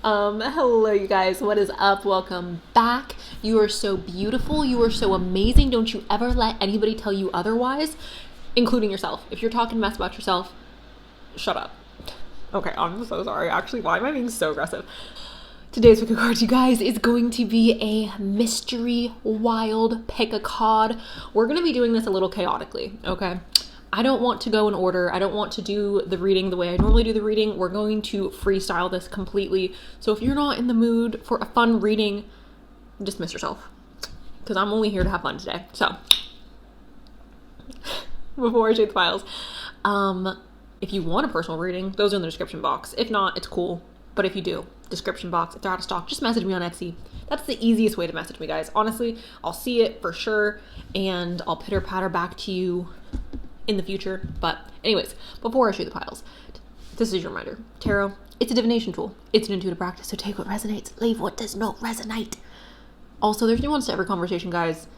Hello you guys, what is up? Welcome back. You are so beautiful, you are so amazing. Don't you ever let anybody tell you otherwise, including yourself. If you're talking mess about yourself, shut up. Okay, I'm so sorry. Actually, why am I being so aggressive? Today's pick a card, you guys, is going to be a mystery wild pick a card. We're going to be doing this a little chaotically, okay? I don't want to go in order. I don't want to do the reading the way I normally do the reading. We're going to freestyle this completely. So if you're not in the mood for a fun reading, dismiss yourself, because I'm only here to have fun today. So before I show the files, if you want a personal reading, those are in the description box. If not, it's cool. But if you do, description box, if they're out of stock, just message me on Etsy. That's the easiest way to message me, guys. Honestly, I'll see it for sure, and I'll pitter patter back to you in the future. But anyways, before I show the piles, this is your reminder. Tarot, it's a divination tool. It's an intuitive practice, so take what resonates, leave what does not resonate. Also, there's nuance to every conversation, guys.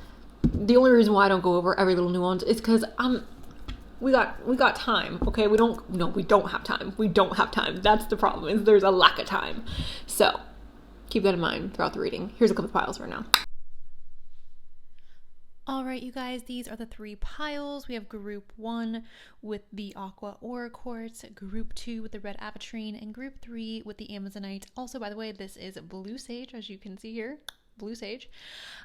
The only reason why I don't go over every little nuance is because we got time, okay? We don't have time. We don't have time. That's the problem, is there's a lack of time. So keep that in mind throughout the reading. Here's a couple of piles right now. All right, you guys, these are the three piles. We have group 1 with the aqua aura quartz, group 2 with the red aventurine, and group 3 with the amazonite. Also, by the way, this is blue sage, as you can see here. Blue sage.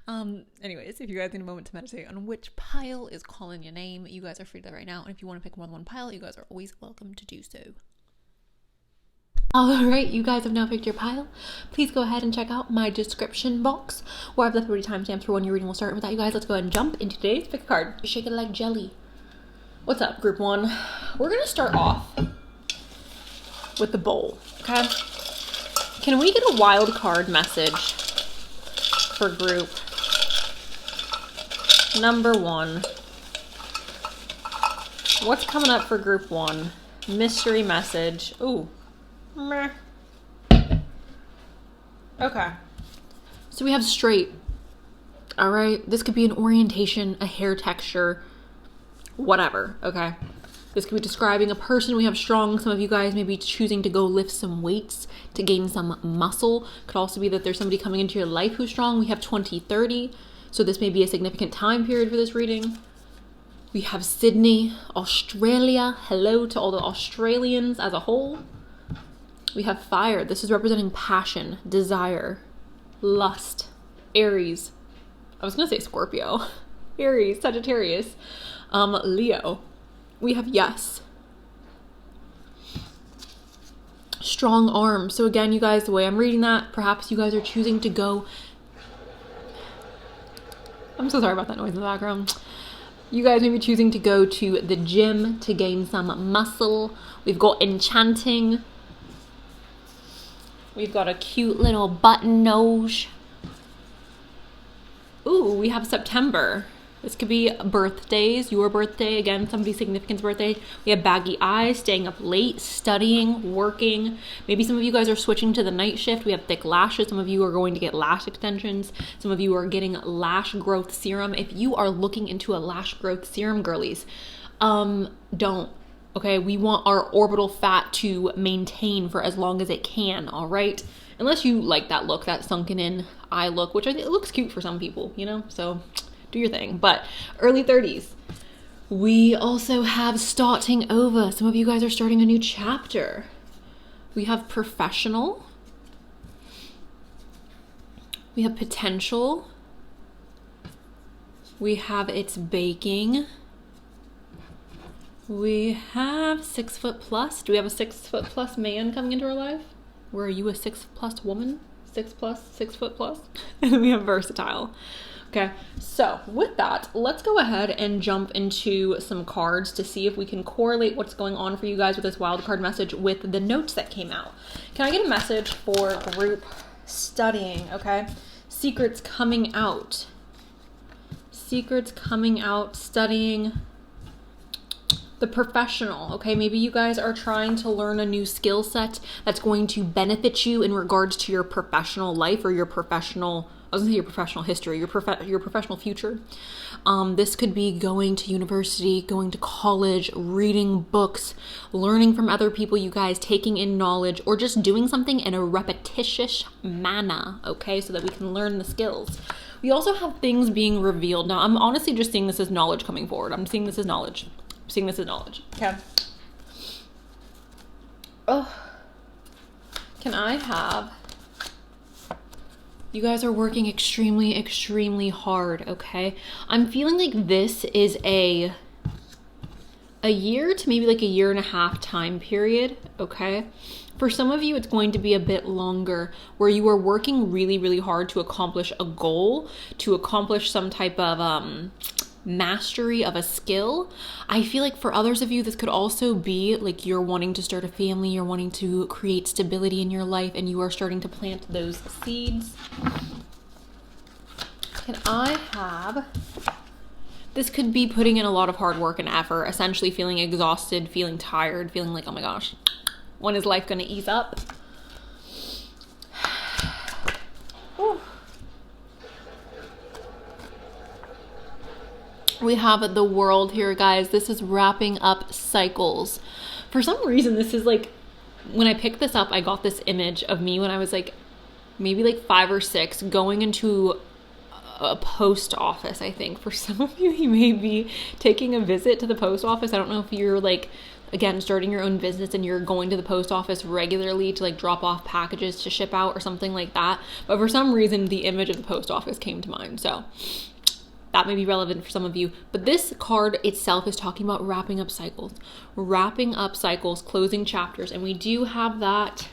Anyways, if you guys need a moment to meditate on which pile is calling your name, you guys are free to do that right now. And if you want to pick more than one pile, you guys are always welcome to do so. All right, you guys have now picked your pile. Please go ahead and check out my description box where I've left the timestamps for when your reading will start. And with that, you guys, let's go ahead and jump into today's pick a card. Shake it like jelly. What's up, group 1? We're going to start off with the bowl, okay? Can we get a wild card message for group number 1? What's coming up for group 1? Mystery message. Ooh. Meh. Okay. So we have straight. All right. This could be an orientation, a hair texture, whatever. Okay. This could be describing a person. We have strong. Some of you guys may be choosing to go lift some weights to gain some muscle. Could also be that there's somebody coming into your life who's strong. We have 2030. So this may be a significant time period for this reading. We have Sydney, Australia. Hello to all the Australians as a whole. We have fire. This is representing passion, desire, lust, Aries. I was going to say Scorpio. Aries, Sagittarius, Leo. We have yes. Strong arm. So again, you guys, the way I'm reading that, perhaps you guys are choosing to go. I'm so sorry about that noise in the background. You guys may be choosing to go to the gym to gain some muscle. We've got enchanting. We've got a cute little button nose. Ooh, we have September. This could be birthdays, your birthday, again, somebody's significant's birthday. We have baggy eyes, staying up late, studying, working. Maybe some of you guys are switching to the night shift. We have thick lashes. Some of you are going to get lash extensions. Some of you are getting lash growth serum. If you are looking into a lash growth serum, girlies, don't. Okay, we want our orbital fat to maintain for as long as it can, all right? Unless you like that look, that sunken in eye look, which I think it looks cute for some people, you know? So do your thing. But early 30s. We also have starting over. Some of you guys are starting a new chapter. We have professional. We have potential. We have it's baking. We have 6 foot plus. Do we have a 6 foot plus man coming into our life? Or are you a 6 plus woman? 6 plus, 6 foot plus? And then we have versatile. Okay, so with that, let's go ahead and jump into some cards to see if we can correlate what's going on for you guys with this wild card message with the notes that came out. Can I get a message for group studying, okay? Secrets coming out. Secrets coming out, studying. the professional, okay? Maybe you guys are trying to learn a new skill set that's going to benefit you in regards to your professional life or your professional, I was gonna say your professional history, your professional future. This could be going to university, going to college, reading books, learning from other people, you guys, taking in knowledge, or just doing something in a repetitious manner, okay? So that we can learn the skills. We also have things being revealed. Now, I'm honestly just seeing this as knowledge coming forward. I'm seeing this as knowledge. Okay. Oh, can I have, you guys are working extremely, extremely hard, okay? I'm feeling like this is a year to maybe like a year and a half time period, okay? For some of you, it's going to be a bit longer, where you are working really, really hard to accomplish a goal, to accomplish some type of mastery of a skill. I feel like for others of you, this could also be like you're wanting to start a family, you're wanting to create stability in your life, and you are starting to plant those seeds. Can I have... This could be putting in a lot of hard work and effort, essentially feeling exhausted, feeling tired, feeling like, oh my gosh, when is life going to ease up? Ooh. We have the World here, guys. This is wrapping up cycles. For some reason, this is like, when I picked this up, I got this image of me when I was like, maybe like 5 or 6, going into a post office, I think. For some of you, you may be taking a visit to the post office. I don't know if you're like, again, starting your own business and you're going to the post office regularly to like drop off packages to ship out or something like that. But for some reason, the image of the post office came to mind. So that may be relevant for some of you. But this card itself is talking about wrapping up cycles, closing chapters. And we do have that,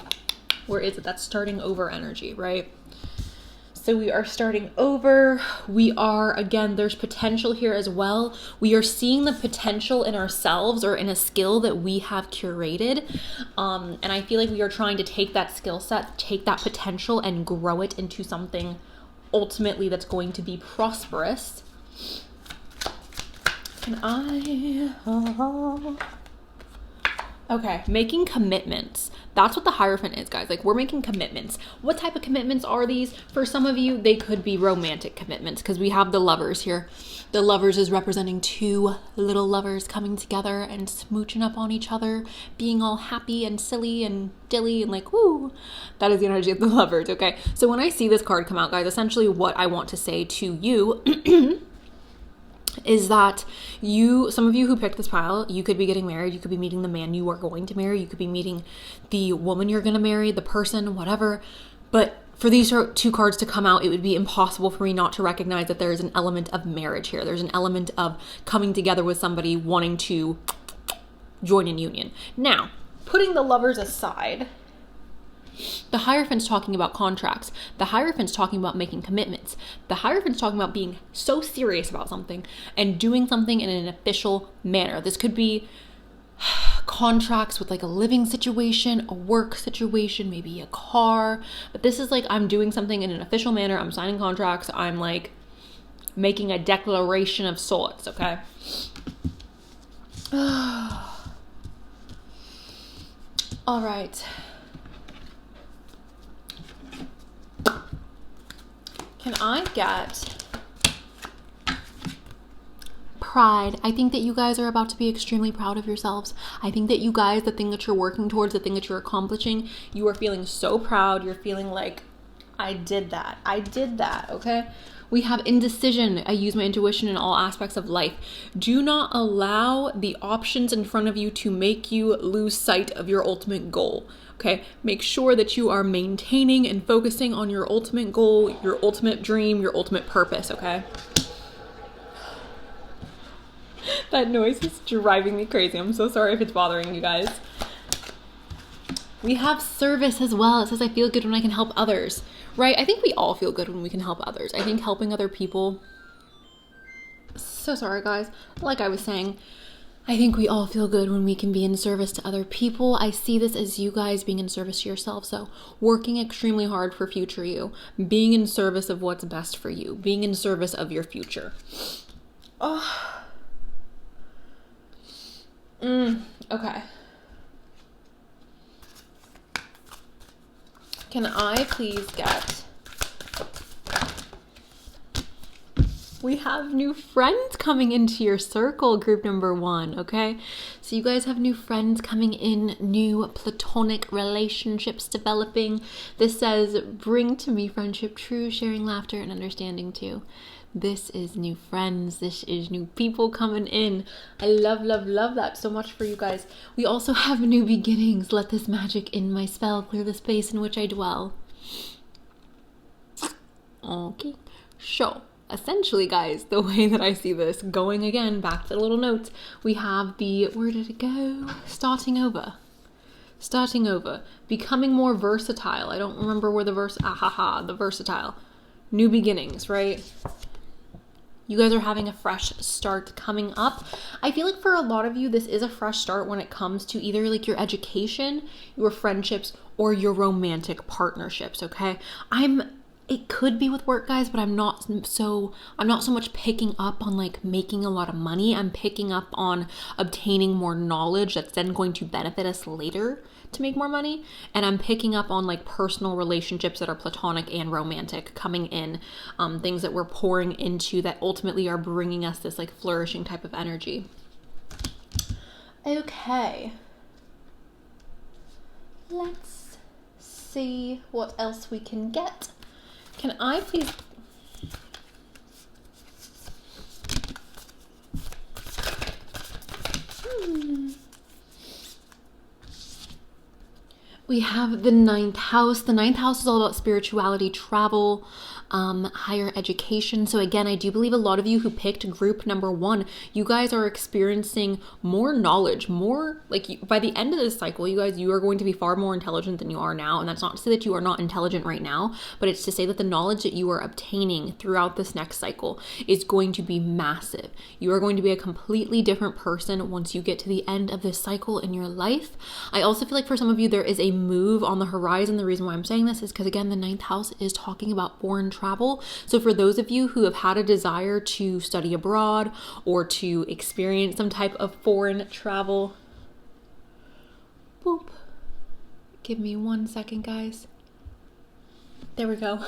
where is it? That's starting over energy, right? So we are starting over. We are, again, there's potential here as well. We are seeing the potential in ourselves or in a skill that we have curated. And I feel like we are trying to take that skill set, take that potential and grow it into something ultimately that's going to be prosperous. Can I... Okay, making commitments. That's what the Hierophant is, guys. Like, we're making commitments. What type of commitments are these? For some of you, they could be romantic commitments, because we have the Lovers here. The Lovers is representing 2 little lovers coming together and smooching up on each other, being all happy and silly and dilly and like, woo. That is the energy of the Lovers, okay? So when I see this card come out, guys, essentially what I want to say to you is that some of you who picked this pile, you could be getting married, you could be meeting the man you are going to marry, you could be meeting the woman you're going to marry, the person, whatever. But for these 2 cards to come out, it would be impossible for me not to recognize that there is an element of marriage here. There's an element of coming together with somebody, wanting to join in union. Now, putting the Lovers aside, the Hierophant's talking about contracts. The Hierophant's talking about making commitments. The Hierophant's talking about being so serious about something and doing something in an official manner. This could be contracts with like a living situation, a work situation, maybe a car. But this is like, I'm doing something in an official manner. I'm signing contracts. I'm like making a declaration of sorts, okay? All right. Can I get pride? I think that you guys are about to be extremely proud of yourselves. I think that you guys, the thing that you're working towards, the thing that you're accomplishing, you are feeling so proud. You're feeling like, I did that, okay? We have indecision. I use my intuition in all aspects of life. Do not allow the options in front of you to make you lose sight of your ultimate goal. Okay, make sure that you are maintaining and focusing on your ultimate goal, your ultimate dream, your ultimate purpose, okay? That noise is driving me crazy. I'm so sorry if it's bothering you guys. We have service as well. It says, I feel good when I can help others, right? I think we all feel good when we can help others. I think helping other people... So sorry, guys. Like I was saying, I think we all feel good when we can be in service to other people. I see this as you guys being in service to yourself. So working extremely hard for future you, being in service of what's best for you, being in service of your future. Oh. Okay. Can I please get... We have new friends coming into your circle, group number 1, okay? So you guys have new friends coming in, new platonic relationships developing. This says, bring to me friendship, true, sharing laughter and understanding too. This is new friends. This is new people coming in. I love, love, love that so much for you guys. We also have new beginnings. Let this magic in my spell clear the space in which I dwell. Okay, so essentially, guys, the way that I see this, going again back to the little notes, we have the, where did it go? Starting over, becoming more versatile. I don't remember where the the versatile, new beginnings, right? You guys are having a fresh start coming up. I feel like for a lot of you, this is a fresh start when it comes to either like your education, your friendships, or your romantic partnerships, okay? It could be with work, guys, but I'm not so much picking up on like making a lot of money. I'm picking up on obtaining more knowledge that's then going to benefit us later to make more money. And I'm picking up on like personal relationships that are platonic and romantic coming in, things that we're pouring into that ultimately are bringing us this like flourishing type of energy. Okay. Let's see what else we can get. Can I please... We have the 9th house. The 9th house is all about spirituality, travel, higher education. So again, I do believe a lot of you who picked group number 1, you guys are experiencing more knowledge, more like by the end of this cycle, you are going to be far more intelligent than you are now. And that's not to say that you are not intelligent right now, but it's to say that the knowledge that you are obtaining throughout this next cycle is going to be massive. You are going to be a completely different person once you get to the end of this cycle in your life. I also feel like for some of you, there is a move on the horizon. The reason why I'm saying this is because again, the 9th house is talking about foreign travel. So for those of you who have had a desire to study abroad or to experience some type of foreign travel, boop, give me 1 second, guys. There we go.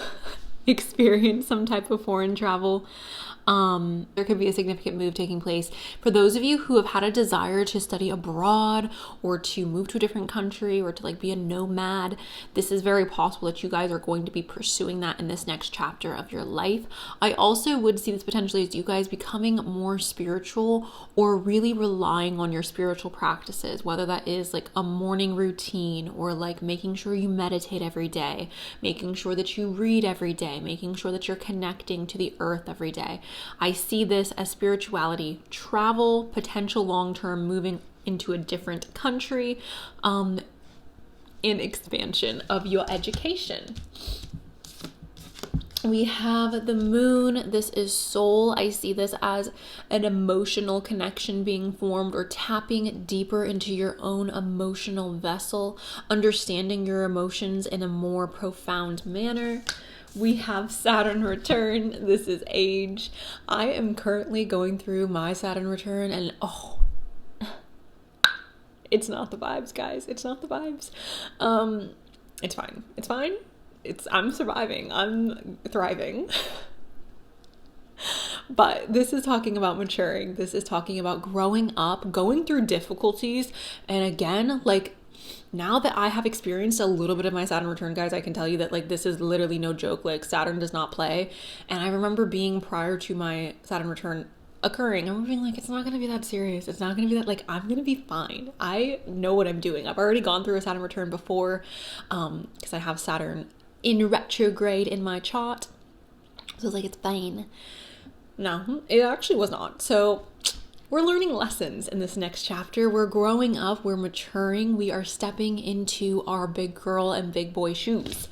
Experience some type of foreign travel. There could be a significant move taking place. For those of you who have had a desire to study abroad or to move to a different country or to like be a nomad, this is very possible that you guys are going to be pursuing that in this next chapter of your life. I also would see this potentially as you guys becoming more spiritual or really relying on your spiritual practices, whether that is like a morning routine or like making sure you meditate every day, making sure that you read every day, making sure that you're connecting to the earth every day. I see this as spirituality, travel, potential long-term moving into a different country, in expansion of your education. We have the moon. This is soul. I see this as an emotional connection being formed or tapping deeper into your own emotional vessel, understanding your emotions in a more profound manner. We have Saturn return. This is age. I am currently going through my Saturn return and it's not the vibes, guys. It's not the vibes. It's fine. It's fine. I'm surviving. I'm thriving. But this is talking about maturing. This is talking about growing up, going through difficulties. And again, like, now that I have experienced a little bit of my Saturn return, guys, I can tell you that like this is literally no joke. Like Saturn does not play. And I remember being prior to my Saturn return occurring, I'm being like, it's not going to be that serious. It's not going to be that, like, I'm going to be fine. I know what I'm doing. I've already gone through a Saturn return before because I have Saturn in retrograde in my chart. So I was like, it's fine. No, it actually was not. So we're learning lessons in this next chapter. We're growing up, we're maturing, we are stepping into our big girl and big boy shoes.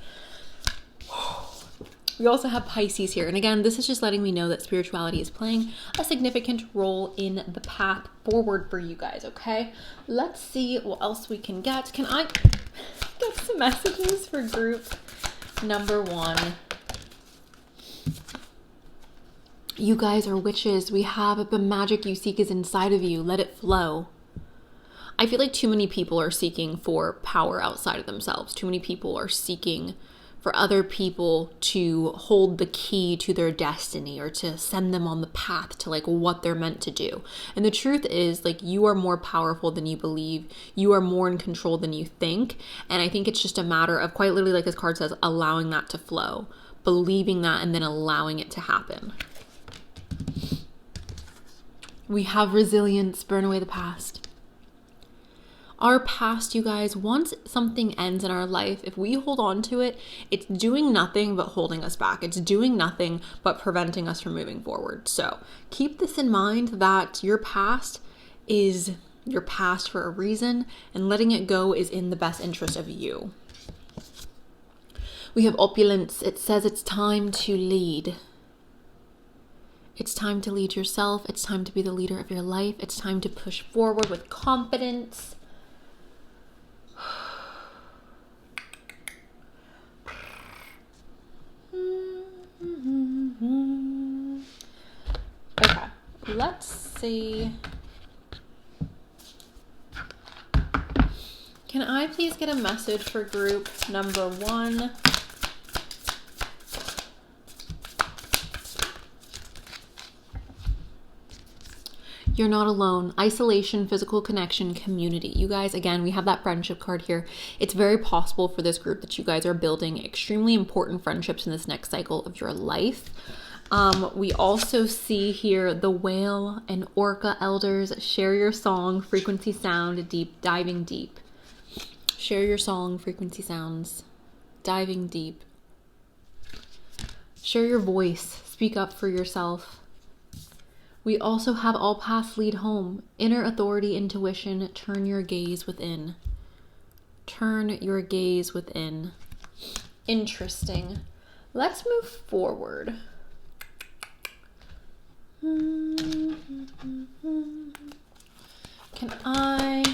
We also have Pisces here. And again, this is just letting me know that spirituality is playing a significant role in the path forward for you guys, okay? Let's see what else we can get. Can I get some messages for group number 1? You guys are witches. We have the magic you seek is inside of you. Let it flow. I feel like too many people are seeking for power outside of themselves. Too many people are seeking for other people to hold the key to their destiny or to send them on the path to like what they're meant to do. And the truth is, like, you are more powerful than you believe. You are more in control than you think. And I think it's just a matter of, quite literally, like this card says, allowing that to flow, believing that, and then allowing it to happen. We have resilience, burn away the past. Our past, you guys, once something ends in our life, if we hold on to it, it's doing nothing but holding us back. It's doing nothing but preventing us from moving forward. So keep this in mind, that your past is your past for a reason, and letting it go is in the best interest of you. We have opulence. It says it's time to lead. It's time to lead yourself. It's time to be the leader of your life. It's time to push forward with confidence. Okay, let's see. Can I please get a message for group number 1? You're not alone. Isolation, physical connection, community. You guys, again, we have that friendship card here. It's very possible for this group that you guys are building extremely important friendships in this next cycle of your life. We also see here the whale and orca elders. Share your song, frequency sound, deep, diving deep. Share your song, frequency sounds, diving deep. Share your voice, speak up for yourself. We also have all paths lead home. Inner authority, intuition, turn your gaze within. Turn your gaze within. Interesting. Let's move forward. Can I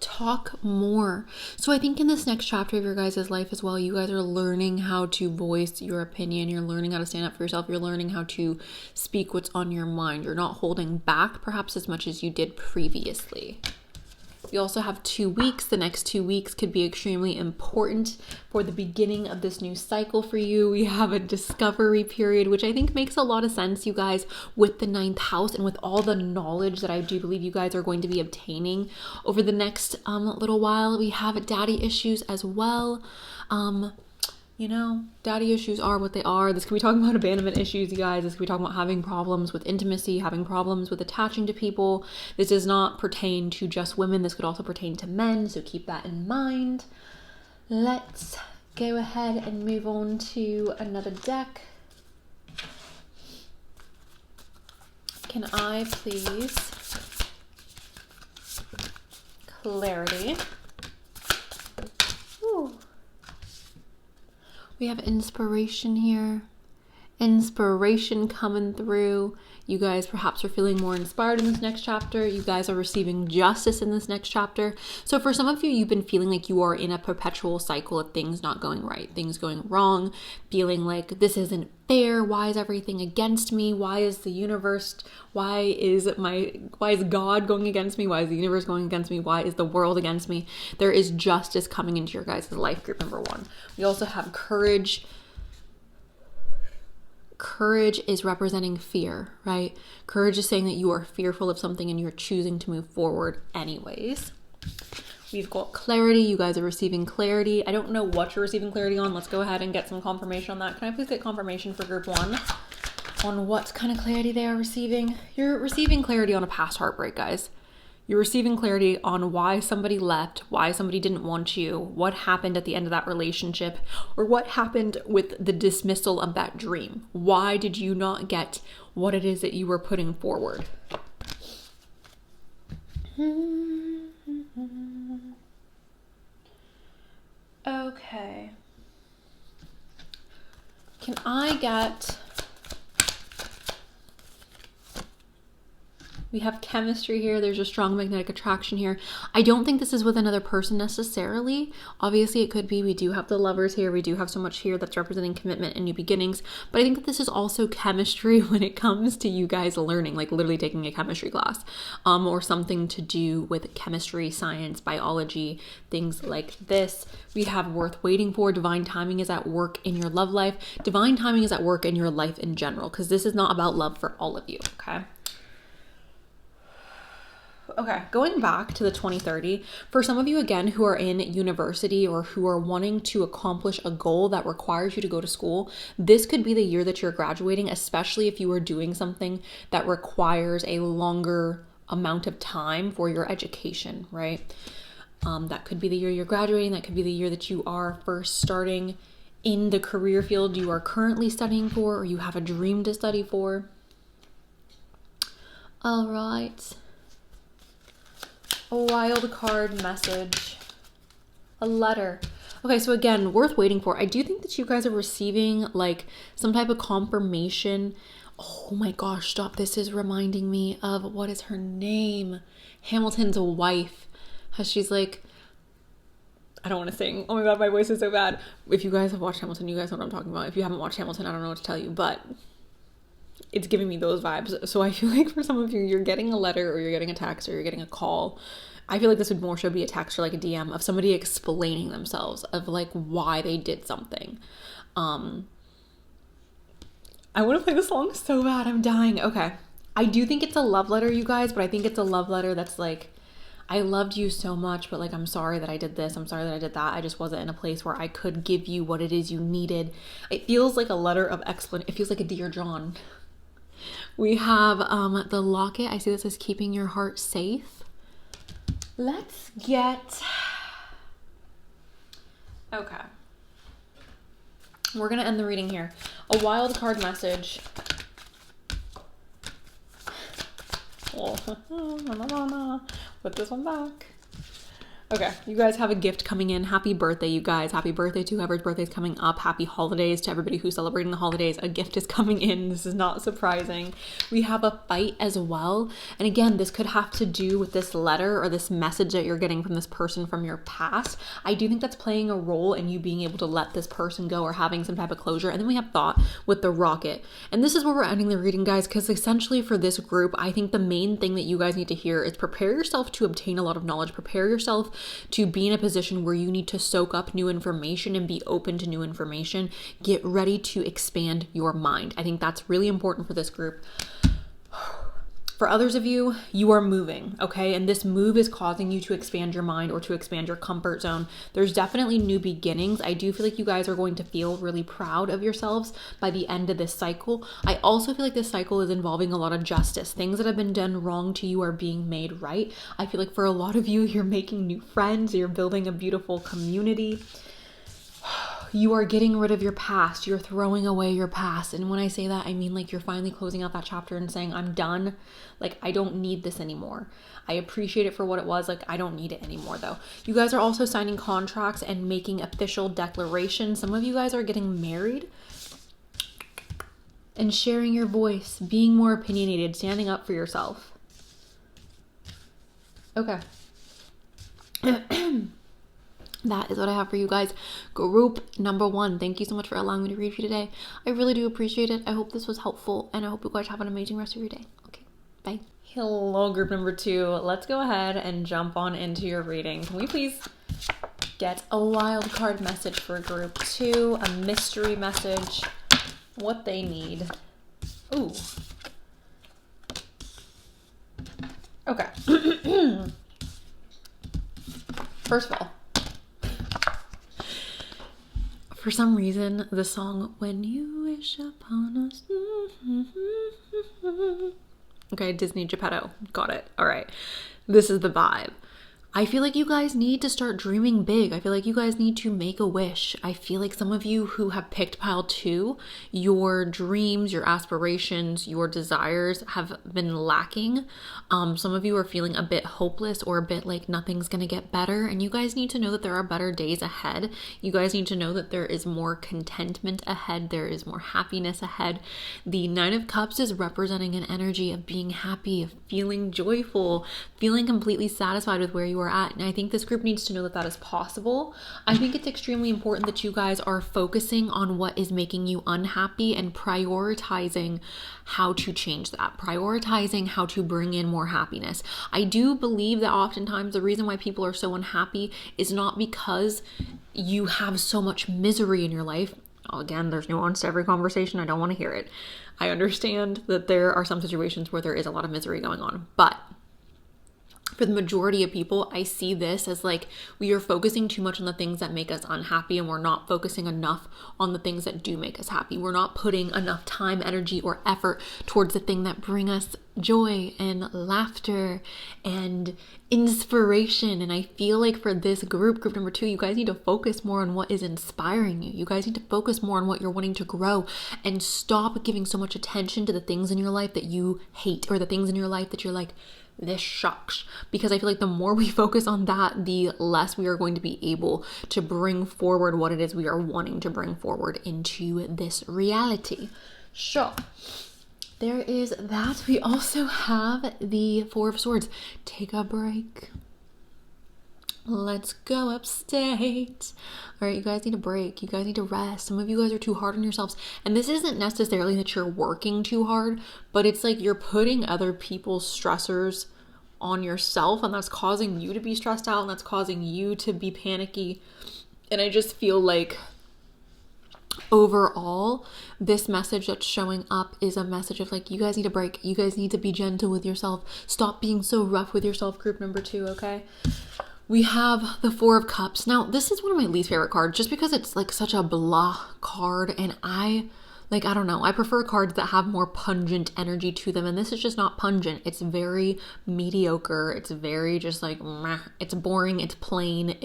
talk more? So I think in this next chapter of your guys' life as well, you guys are learning how to voice your opinion. You're learning how to stand up for yourself. You're learning how to speak what's on your mind. You're not holding back perhaps as much as you did previously. We also have 2 weeks. The next 2 weeks could be extremely important for the beginning of this new cycle for you. We have a discovery period, which I think makes a lot of sense, you guys, with the 9th house and with all the knowledge that I do believe you guys are going to be obtaining over the next little while. We have daddy issues as well. You know, daddy issues are what they are. This could be talking about abandonment issues, you guys. This could be talking about having problems with intimacy, having problems with attaching to people. This does not pertain to just women. This could also pertain to men, so keep that in mind. Let's go ahead and move on to another deck. Can I please clarity? Ooh. We have inspiration here. Inspiration coming through. You guys perhaps are feeling more inspired in this next chapter. You guys are receiving justice in this next chapter. So for some of you, you've been feeling like you are in a perpetual cycle of things not going right, things going wrong, feeling like this isn't fair. Why is everything against me? Why is the universe, why is God going against me? Why is the universe going against me? Why is the world against me? There is justice coming into your guys' life, group number 1. We also have courage. Courage is representing fear, right? Courage is saying that you are fearful of something and you're choosing to move forward anyways. We've got clarity. You guys are receiving clarity. I don't know what you're receiving clarity on. Let's go ahead and get some confirmation on that. Can I please get confirmation for group 1 on what kind of clarity they are receiving? You're receiving clarity on a past heartbreak, guys. You're receiving clarity on why somebody left, why somebody didn't want you, what happened at the end of that relationship, or what happened with the dismissal of that dream. Why did you not get what it is that you were putting forward? Okay. Can I get We have chemistry here. There's a strong magnetic attraction here. I don't think this is with another person necessarily. Obviously, it could be. We do have the lovers here. We do have so much here that's representing commitment and new beginnings. But I think that this is also chemistry when it comes to you guys learning, like literally taking a chemistry class, or something to do with chemistry, science, biology, things like this. We have worth waiting for. Divine timing is at work in your love life. Divine timing is at work in your life in general, because this is not about love for all of you, okay? Okay, going back to the 2030, for some of you, again, who are in university or who are wanting to accomplish a goal that requires you to go to school, this could be the year that you're graduating, especially if you are doing something that requires a longer amount of time for your education, right? That could be the year you're graduating. That could be the year that you are first starting in the career field you are currently studying for, or you have a dream to study for. All right. A wild card message, a letter. Okay, so again, worth waiting for. I do think that you guys are receiving like some type of confirmation. Oh my gosh, stop. This is reminding me of, what is her name? Hamilton's wife. How she's like, I don't want to sing. Oh my God, my voice is so bad. If you guys have watched Hamilton, you guys know what I'm talking about. If you haven't watched Hamilton, I don't know what to tell you, but it's giving me those vibes. So I feel like for some of you, you're getting a letter or you're getting a text or you're getting a call. I feel like this would more so be a text or like a DM of somebody explaining themselves of like why they did something. I want to play the song so bad. I'm dying. Okay. I do think it's a love letter, you guys, but I think it's a love letter that's like, I loved you so much, but like, I'm sorry that I did this. I'm sorry that I did that. I just wasn't in a place where I could give you what it is you needed. It feels like a letter of explanation. It feels like a Dear John. We have the locket. I see this as keeping your heart safe. Let's get... Okay. We're going to end the reading here. A wild card message. Oh, put this one back. Okay, you guys have a gift coming in. Happy birthday, you guys. Happy birthday to whoever's birthday is coming up. Happy holidays to everybody who's celebrating the holidays. A gift is coming in. This is not surprising. We have a fight as well. And again, this could have to do with this letter or this message that you're getting from this person from your past. I do think that's playing a role in you being able to let this person go or having some type of closure. And then we have thought with the rocket. And this is where we're ending the reading, guys, because essentially for this group, I think the main thing that you guys need to hear is prepare yourself to obtain a lot of knowledge. Prepare yourself to be in a position where you need to soak up new information and be open to new information. Get ready to expand your mind. I think that's really important for this group. For others of you, you are moving, okay? And this move is causing you to expand your mind or to expand your comfort zone. There's definitely new beginnings. I do feel like you guys are going to feel really proud of yourselves by the end of this cycle. I also feel like this cycle is involving a lot of justice. Things that have been done wrong to you are being made right. I feel like for a lot of you, you're making new friends. You're building a beautiful community. You are getting rid of your past. You're throwing away your past. And when I say that, I mean like you're finally closing out that chapter and saying, I'm done. Like, I don't need this anymore. I appreciate it for what it was. Like, I don't need it anymore though. You guys are also signing contracts and making official declarations. Some of you guys are getting married and sharing your voice, being more opinionated, standing up for yourself. Okay. That is what I have for you guys. Group number 1. Thank you so much for allowing me to read for you today. I really do appreciate it. I hope this was helpful, and I hope you guys have an amazing rest of your day. Okay, bye. Hello, group number 2. Let's go ahead and jump on into your reading. Can we please get a wild card message for group 2? A mystery message. What they need. Ooh. Okay. First of all, for some reason, the song, When You Wish Upon Us. Okay, Disney Geppetto. Got it. All right. This is the vibe. I feel like you guys need to start dreaming big. I feel like you guys need to make a wish. I feel like some of you who have picked pile 2, your dreams, your aspirations, your desires have been lacking. Some of you are feeling a bit hopeless or a bit like nothing's going to get better. And you guys need to know that there are better days ahead. You guys need to know that there is more contentment ahead. There is more happiness ahead. The Nine of Cups is representing an energy of being happy, of feeling joyful, feeling completely satisfied with where you are at. And I think this group needs to know that that is possible. I think it's extremely important that you guys are focusing on what is making you unhappy and prioritizing how to change that, prioritizing how to bring in more happiness. I do believe that oftentimes the reason why people are so unhappy is not because you have so much misery in your life. Again, there's nuance to every conversation. I don't want to hear it. I understand that there are some situations where there is a lot of misery going on, but for the majority of people, I see this as like we are focusing too much on the things that make us unhappy and we're not focusing enough on the things that do make us happy. We're not putting enough time, energy, or effort towards the thing that bring us joy and laughter and inspiration. And I feel like for this group number 2, you guys need to focus more on what is inspiring you. You guys need to focus more on what you're wanting to grow and stop giving so much attention to the things in your life that you hate or the things in your life that you're like, this sucks. Because I feel like the more we focus on that, the less we are going to be able to bring forward what it is we are wanting to bring forward into this reality. So there is that. We also have the Four of Swords. Take a break. Let's go upstate. All right, you guys need a break. You guys need to rest. Some of you guys are too hard on yourselves. And this isn't necessarily that you're working too hard, but it's like you're putting other people's stressors on yourself, and that's causing you to be stressed out, and that's causing you to be panicky. And I just feel like overall, this message that's showing up is a message of like, you guys need a break. You guys need to be gentle with yourself. Stop being so rough with yourself, group number 2, okay? We have the Four of Cups. Now, this is one of my least favorite cards just because it's like such a blah card, and I don't know. I prefer cards that have more pungent energy to them, and this is just not pungent. It's very mediocre. It's very just like, meh. It's boring. It's plain.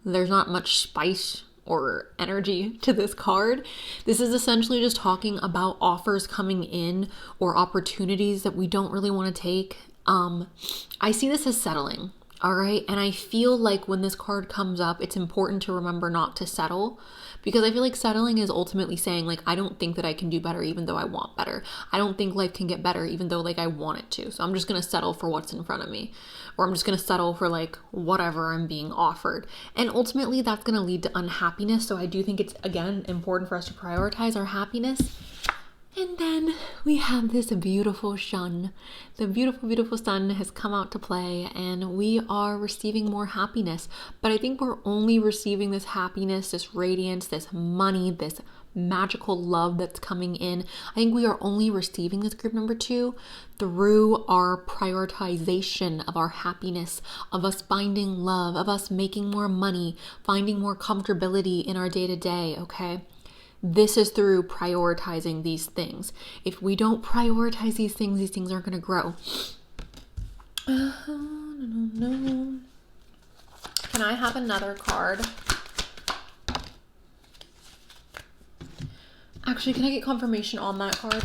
There's not much spice or energy to this card. This is essentially just talking about offers coming in or opportunities that we don't really want to take. I see this as settling. All right. And I feel like when this card comes up, it's important to remember not to settle, because I feel like settling is ultimately saying like, I don't think that I can do better, even though I want better. I don't think life can get better, even though like I want it to. So I'm just going to settle for what's in front of me, or I'm just going to settle for like whatever I'm being offered. And ultimately that's going to lead to unhappiness. So I do think it's, again, important for us to prioritize our happiness. And then we have this beautiful sun. The beautiful, beautiful sun has come out to play, and we are receiving more happiness. But I think we're only receiving this happiness, this radiance, this money, this magical love that's coming in. I think we are only receiving this, group number 2, through our prioritization of our happiness, of us finding love, of us making more money, finding more comfortability in our day-to-day, okay? This is through prioritizing these things. If we don't prioritize these things aren't going to grow. No. Can I have another card? Actually, can I get confirmation on that card?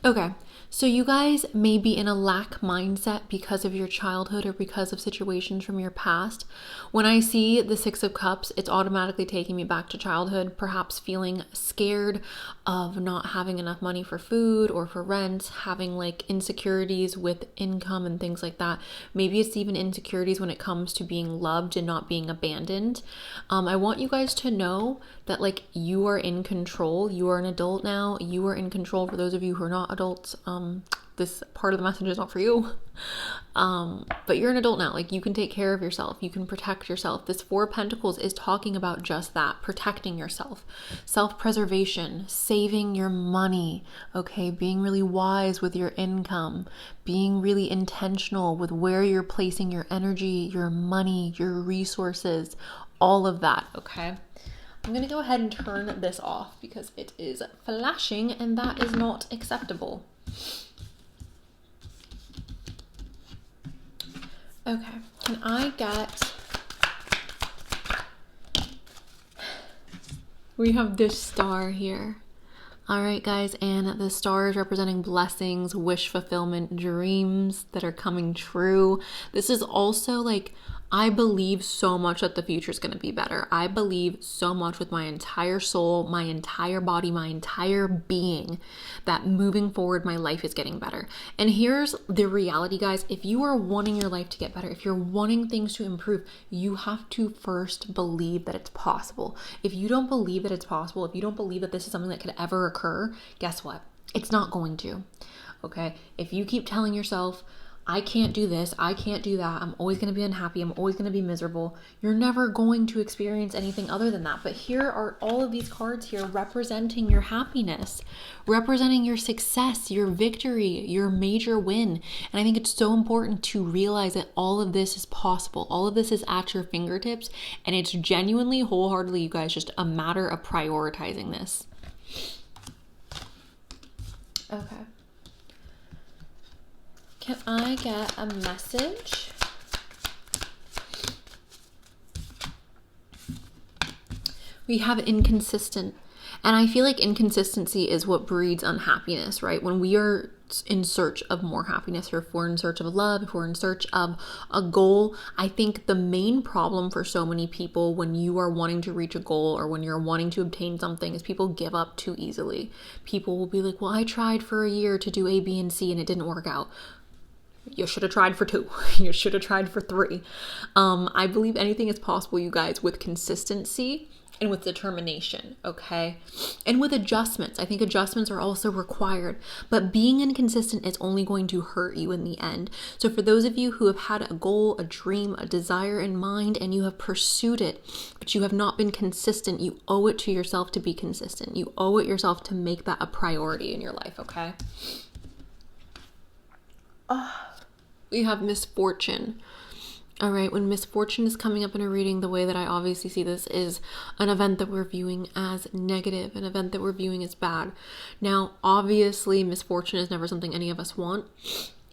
Okay. So you guys may be in a lack mindset because of your childhood or because of situations from your past. When I see the Six of Cups, it's automatically taking me back to childhood, perhaps feeling scared of not having enough money for food or for rent, having like insecurities with income and things like that. Maybe it's even insecurities when it comes to being loved and not being abandoned. I want you guys to know that like you are in control. You are an adult now. You are in control. For those of you who are not adults, this part of the message is not for you. But you're an adult now. Like, you can take care of yourself. You can protect yourself. This Four of Pentacles is talking about just that, protecting yourself, self-preservation, saving your money, okay? Being really wise with your income, being really intentional with where you're placing your energy, your money, your resources, all of that, okay? I'm going to go ahead and turn this off because it is flashing and that is not acceptable. Okay, can I get... We have this star here. All right, guys, and the star is representing blessings, wish fulfillment, dreams that are coming true. This is also like, I believe so much that the future is going to be better. I believe so much with my entire soul, my entire body, my entire being, that moving forward, my life is getting better. And here's the reality, guys. If you are wanting your life to get better, if you're wanting things to improve, you have to first believe that it's possible. If you don't believe that it's possible, if you don't believe that this is something that could ever occur, guess what? It's not going to. Okay? If you keep telling yourself, I can't do this, I can't do that, I'm always going to be unhappy, I'm always going to be miserable, you're never going to experience anything other than that. But here are all of these cards here representing your happiness, representing your success, your victory, your major win. And I think it's so important to realize that all of this is possible. All of this is at your fingertips, and it's genuinely, wholeheartedly, you guys, just a matter of prioritizing this. Okay. Can I get a message? We have inconsistent. And I feel like inconsistency is what breeds unhappiness, right? When we are in search of more happiness, or if we're in search of love, if we're in search of a goal, I think the main problem for so many people when you are wanting to reach a goal or when you're wanting to obtain something is people give up too easily. People will be like, well, I tried for a year to do A, B, and C and it didn't work out. You should have tried for 2. You should have tried for 3. I believe anything is possible, you guys, with consistency and with determination, okay? And with adjustments. I think adjustments are also required, but being inconsistent is only going to hurt you in the end. So for those of you who have had a goal, a dream, a desire in mind, and you have pursued it, but you have not been consistent, you owe it to yourself to be consistent. You owe it yourself to make that a priority in your life, okay? We have misfortune. All right, when misfortune is coming up in a reading, the way that I obviously see this is an event that we're viewing as negative, an event that we're viewing as bad. Now, obviously, misfortune is never something any of us want.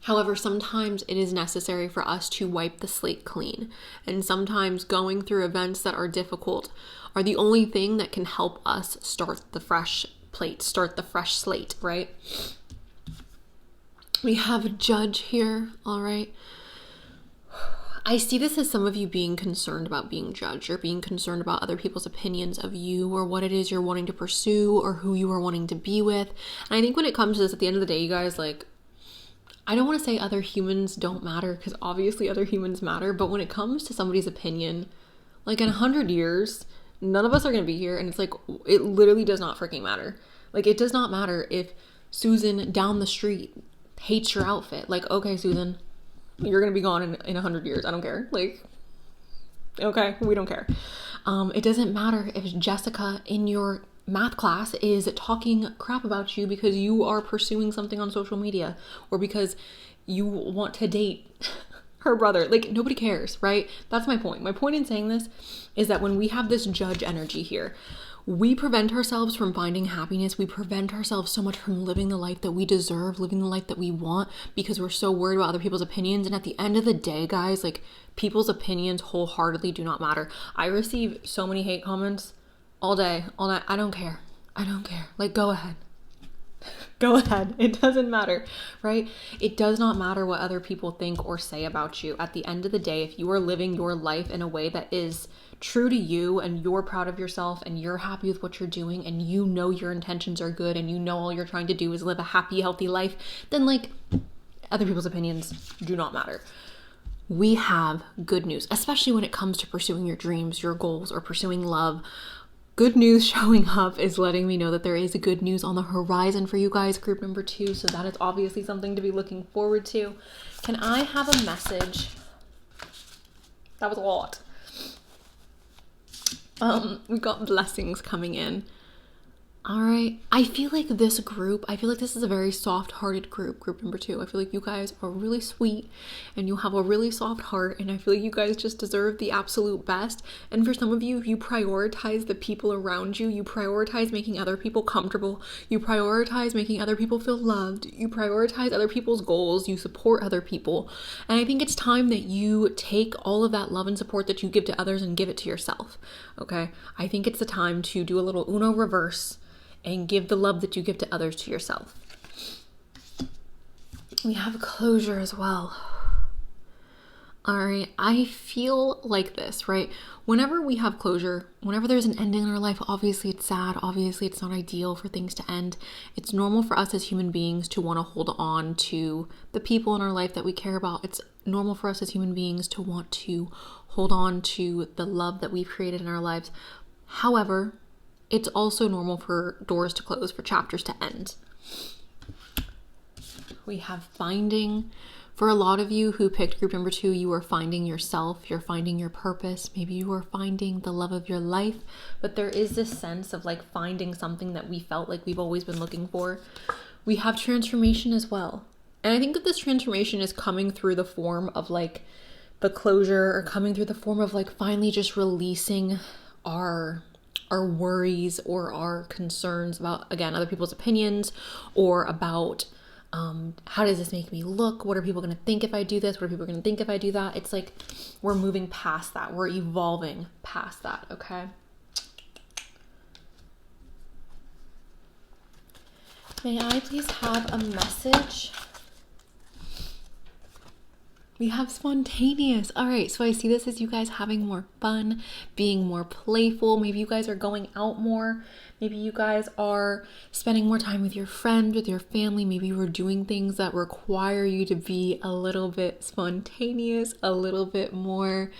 However, sometimes it is necessary for us to wipe the slate clean. And sometimes going through events that are difficult are the only thing that can help us start the fresh plate, start the fresh slate, right? We have a judge here, all right? I see this as some of you being concerned about being judged or being concerned about other people's opinions of you or what it is you're wanting to pursue or who you are wanting to be with. And I think when it comes to this, at the end of the day, you guys, like, I don't want to say other humans don't matter because obviously other humans matter, but when it comes to somebody's opinion, like in 100 years, none of us are going to be here. And it's like, it literally does not freaking matter. Like, it does not matter if Susan down the street hates your outfit. Like, okay, Susan, you're gonna be gone in 100 years. I don't care. Like, okay, we don't care. It doesn't matter if Jessica in your math class is talking crap about you because you are pursuing something on social media or because you want to date her brother. Like, nobody cares, right? That's my point. My point in saying this is that when we have this judge energy here, we prevent ourselves from finding happiness. We prevent ourselves so much from living the life that we deserve, living the life that we want, because we're so worried about other people's opinions. And at the end of the day, guys, like, people's opinions wholeheartedly do not matter. I receive so many hate comments all day, all night. I don't care. I don't care. Like, go ahead. Go ahead. It doesn't matter, right? It does not matter what other people think or say about you. At the end of the day, if you are living your life in a way that is true to you and you're proud of yourself and you're happy with what you're doing and you know your intentions are good and you know all you're trying to do is live a happy, healthy life, then, like, other people's opinions do not matter. We have good news, especially when it comes to pursuing your dreams, your goals, or pursuing love. Good news showing up is letting me know that there is good news on the horizon for you guys, group number 2. So that is obviously something to be looking forward to. Can I have a message? That was a lot. We got blessings coming in. All right. I feel like this is a very soft-hearted group, group number 2. I feel like you guys are really sweet and you have a really soft heart, and I feel like you guys just deserve the absolute best. And for some of you, you prioritize the people around you. You prioritize making other people comfortable. You prioritize making other people feel loved. You prioritize other people's goals. You support other people. And I think it's time that you take all of that love and support that you give to others and give it to yourself. Okay? I think it's the time to do a little Uno reverse and give the love that you give to others to yourself. We have closure as well. All right, I feel like this, right? Whenever we have closure, whenever there's an ending in our life, obviously it's sad. Obviously it's not ideal for things to end. It's normal for us as human beings to want to hold on to the people in our life that we care about. It's normal for us as human beings to want to hold on to the love that we've created in our lives. However, it's also normal for doors to close, for chapters to end. We have finding. For a lot of you who picked group number 2, you are finding yourself, you're finding your purpose. Maybe you are finding the love of your life, but there is this sense of like finding something that we felt like we've always been looking for. We have transformation as well. And I think that this transformation is coming through the form of like the closure, or coming through the form of like finally just releasing our worries or our concerns about, again, other people's opinions, or about how does this make me look? What are people going to think if I do this? What are people going to think if I do that? It's like we're moving past that. We're evolving past that, okay? May I please have a message? We have spontaneous. All right, so I see this as you guys having more fun, being more playful. Maybe you guys are going out more. Maybe you guys are spending more time with your friends, with your family. Maybe you are doing things that require you to be a little bit spontaneous, a little bit more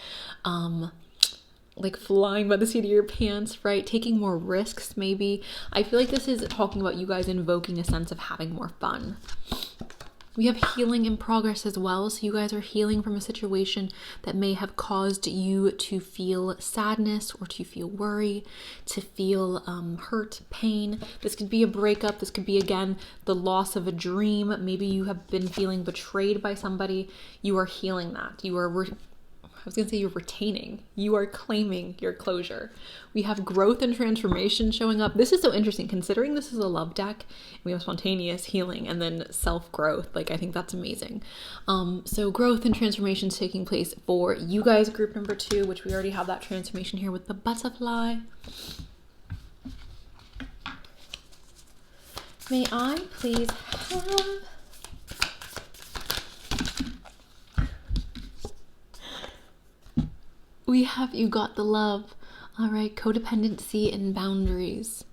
like flying by the seat of your pants, right? Taking more risks, maybe. I feel like this is talking about you guys invoking a sense of having more fun. We have healing in progress as well. So you guys are healing from a situation that may have caused you to feel sadness, or to feel worry, to feel hurt, pain. This could be a breakup. This could be, again, the loss of a dream. Maybe you have been feeling betrayed by somebody. You are healing that. You're retaining. You are claiming your closure. We have growth and transformation showing up. This is so interesting considering this is a love deck. We have spontaneous, healing, and then self-growth. Like, I think that's amazing. So growth and transformation is taking place for you guys, group number 2, which we already have that transformation here with the butterfly. May I please have... We have You Got the Love. All right, codependency and boundaries.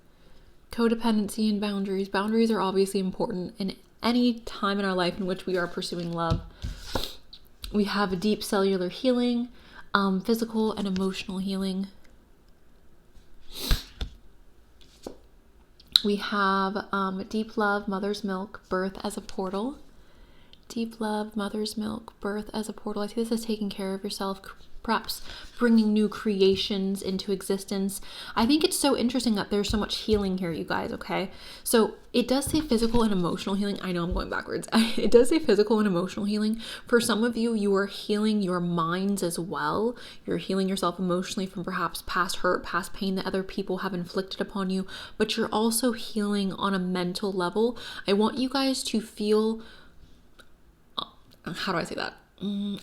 Codependency and boundaries. Boundaries are obviously important in any time in our life in which we are pursuing love. We have a deep cellular healing, physical and emotional healing. We have deep love, mother's milk, birth as a portal. Deep love, mother's milk, birth as a portal. I see this as taking care of yourself, perhaps bringing new creations into existence. I think it's so interesting that there's so much healing here, you guys, okay? So it does say physical and emotional healing. I know I'm going backwards. It does say physical and emotional healing. For some of you, you are healing your minds as well. You're healing yourself emotionally from perhaps past hurt, past pain that other people have inflicted upon you, but you're also healing on a mental level. I want you guys to feel... How do I say that?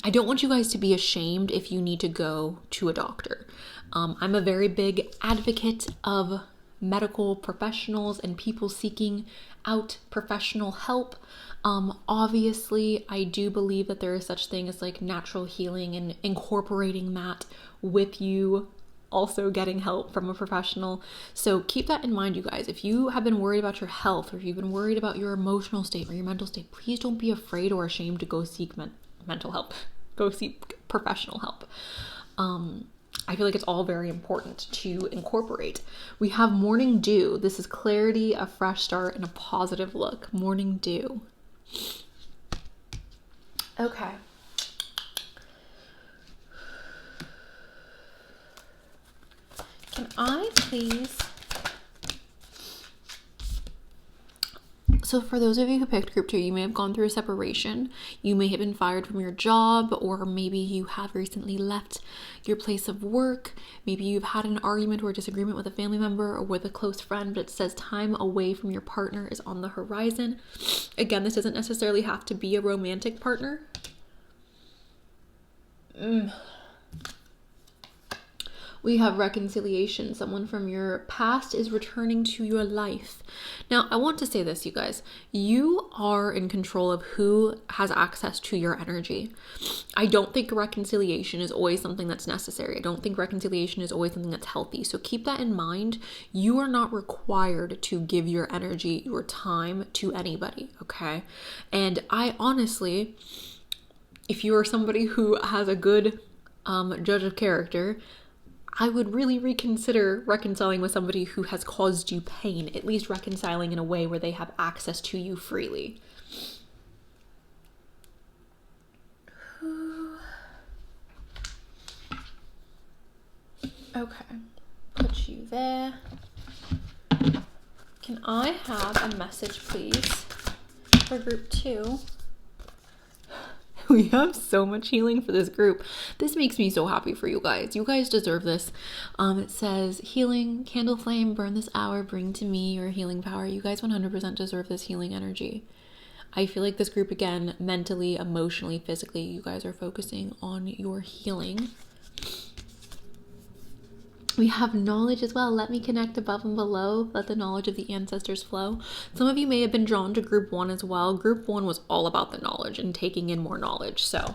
I don't want you guys to be ashamed if you need to go to a doctor. I'm a very big advocate of medical professionals and people seeking out professional help. Obviously, I do believe that there is such thing as like natural healing, and incorporating that with you also getting help from a professional. So keep that in mind, you guys. If you have been worried about your health, or if you've been worried about your emotional state or your mental state, please don't be afraid or ashamed to go seek mental help. Go seek professional help. I feel like it's all very important to incorporate. We have morning dew. This is clarity, a fresh start, and a positive look. Morning dew. Okay. Can I please So for those of you who picked group 2, you may have gone through a separation. You may have been fired from your job, or maybe you have recently left your place of work. Maybe you've had an argument or a disagreement with a family member or with a close friend, but it says time away from your partner is on the horizon. Again, this doesn't necessarily have to be a romantic partner. We have reconciliation. Someone from your past is returning to your life. Now, I want to say this, you guys. You are in control of who has access to your energy. I don't think reconciliation is always something that's necessary. I don't think reconciliation is always something that's healthy. So keep that in mind. You are not required to give your energy, your time to anybody, okay? And I honestly, if you are somebody who has a good judge of character, I would really reconsider reconciling with somebody who has caused you pain, at least reconciling in a way where they have access to you freely. Okay, put you there. Can I have a message, please, for group 2? We have so much healing for this group. This makes me so happy for you guys. You guys deserve this. It says, healing, candle flame, burn this hour, bring to me your healing power. You guys 100% deserve this healing energy. I feel like this group, again, mentally, emotionally, physically, you guys are focusing on your healing. We have knowledge as well. Let me connect above and below. Let the knowledge of the ancestors flow. Some of you may have been drawn to group 1 as well. Group 1 was all about the knowledge and taking in more knowledge. So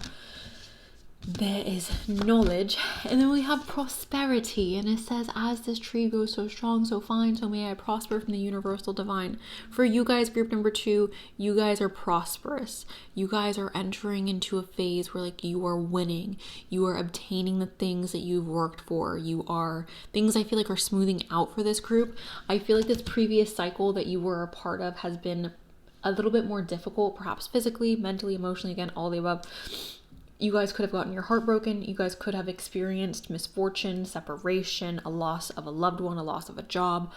there is knowledge. And then we have prosperity. And it says, as this tree grows so strong, so fine, so may I prosper from the universal divine. For you guys, group number 2, you guys are prosperous. You guys are entering into a phase where like you are winning. You are obtaining the things that you've worked for. You are, things I feel like are smoothing out for this group. I feel like this previous cycle that you were a part of has been a little bit more difficult, perhaps physically, mentally, emotionally, again, all the above. You guys could have gotten your heart broken. You guys could have experienced misfortune, separation, a loss of a loved one, a loss of a job,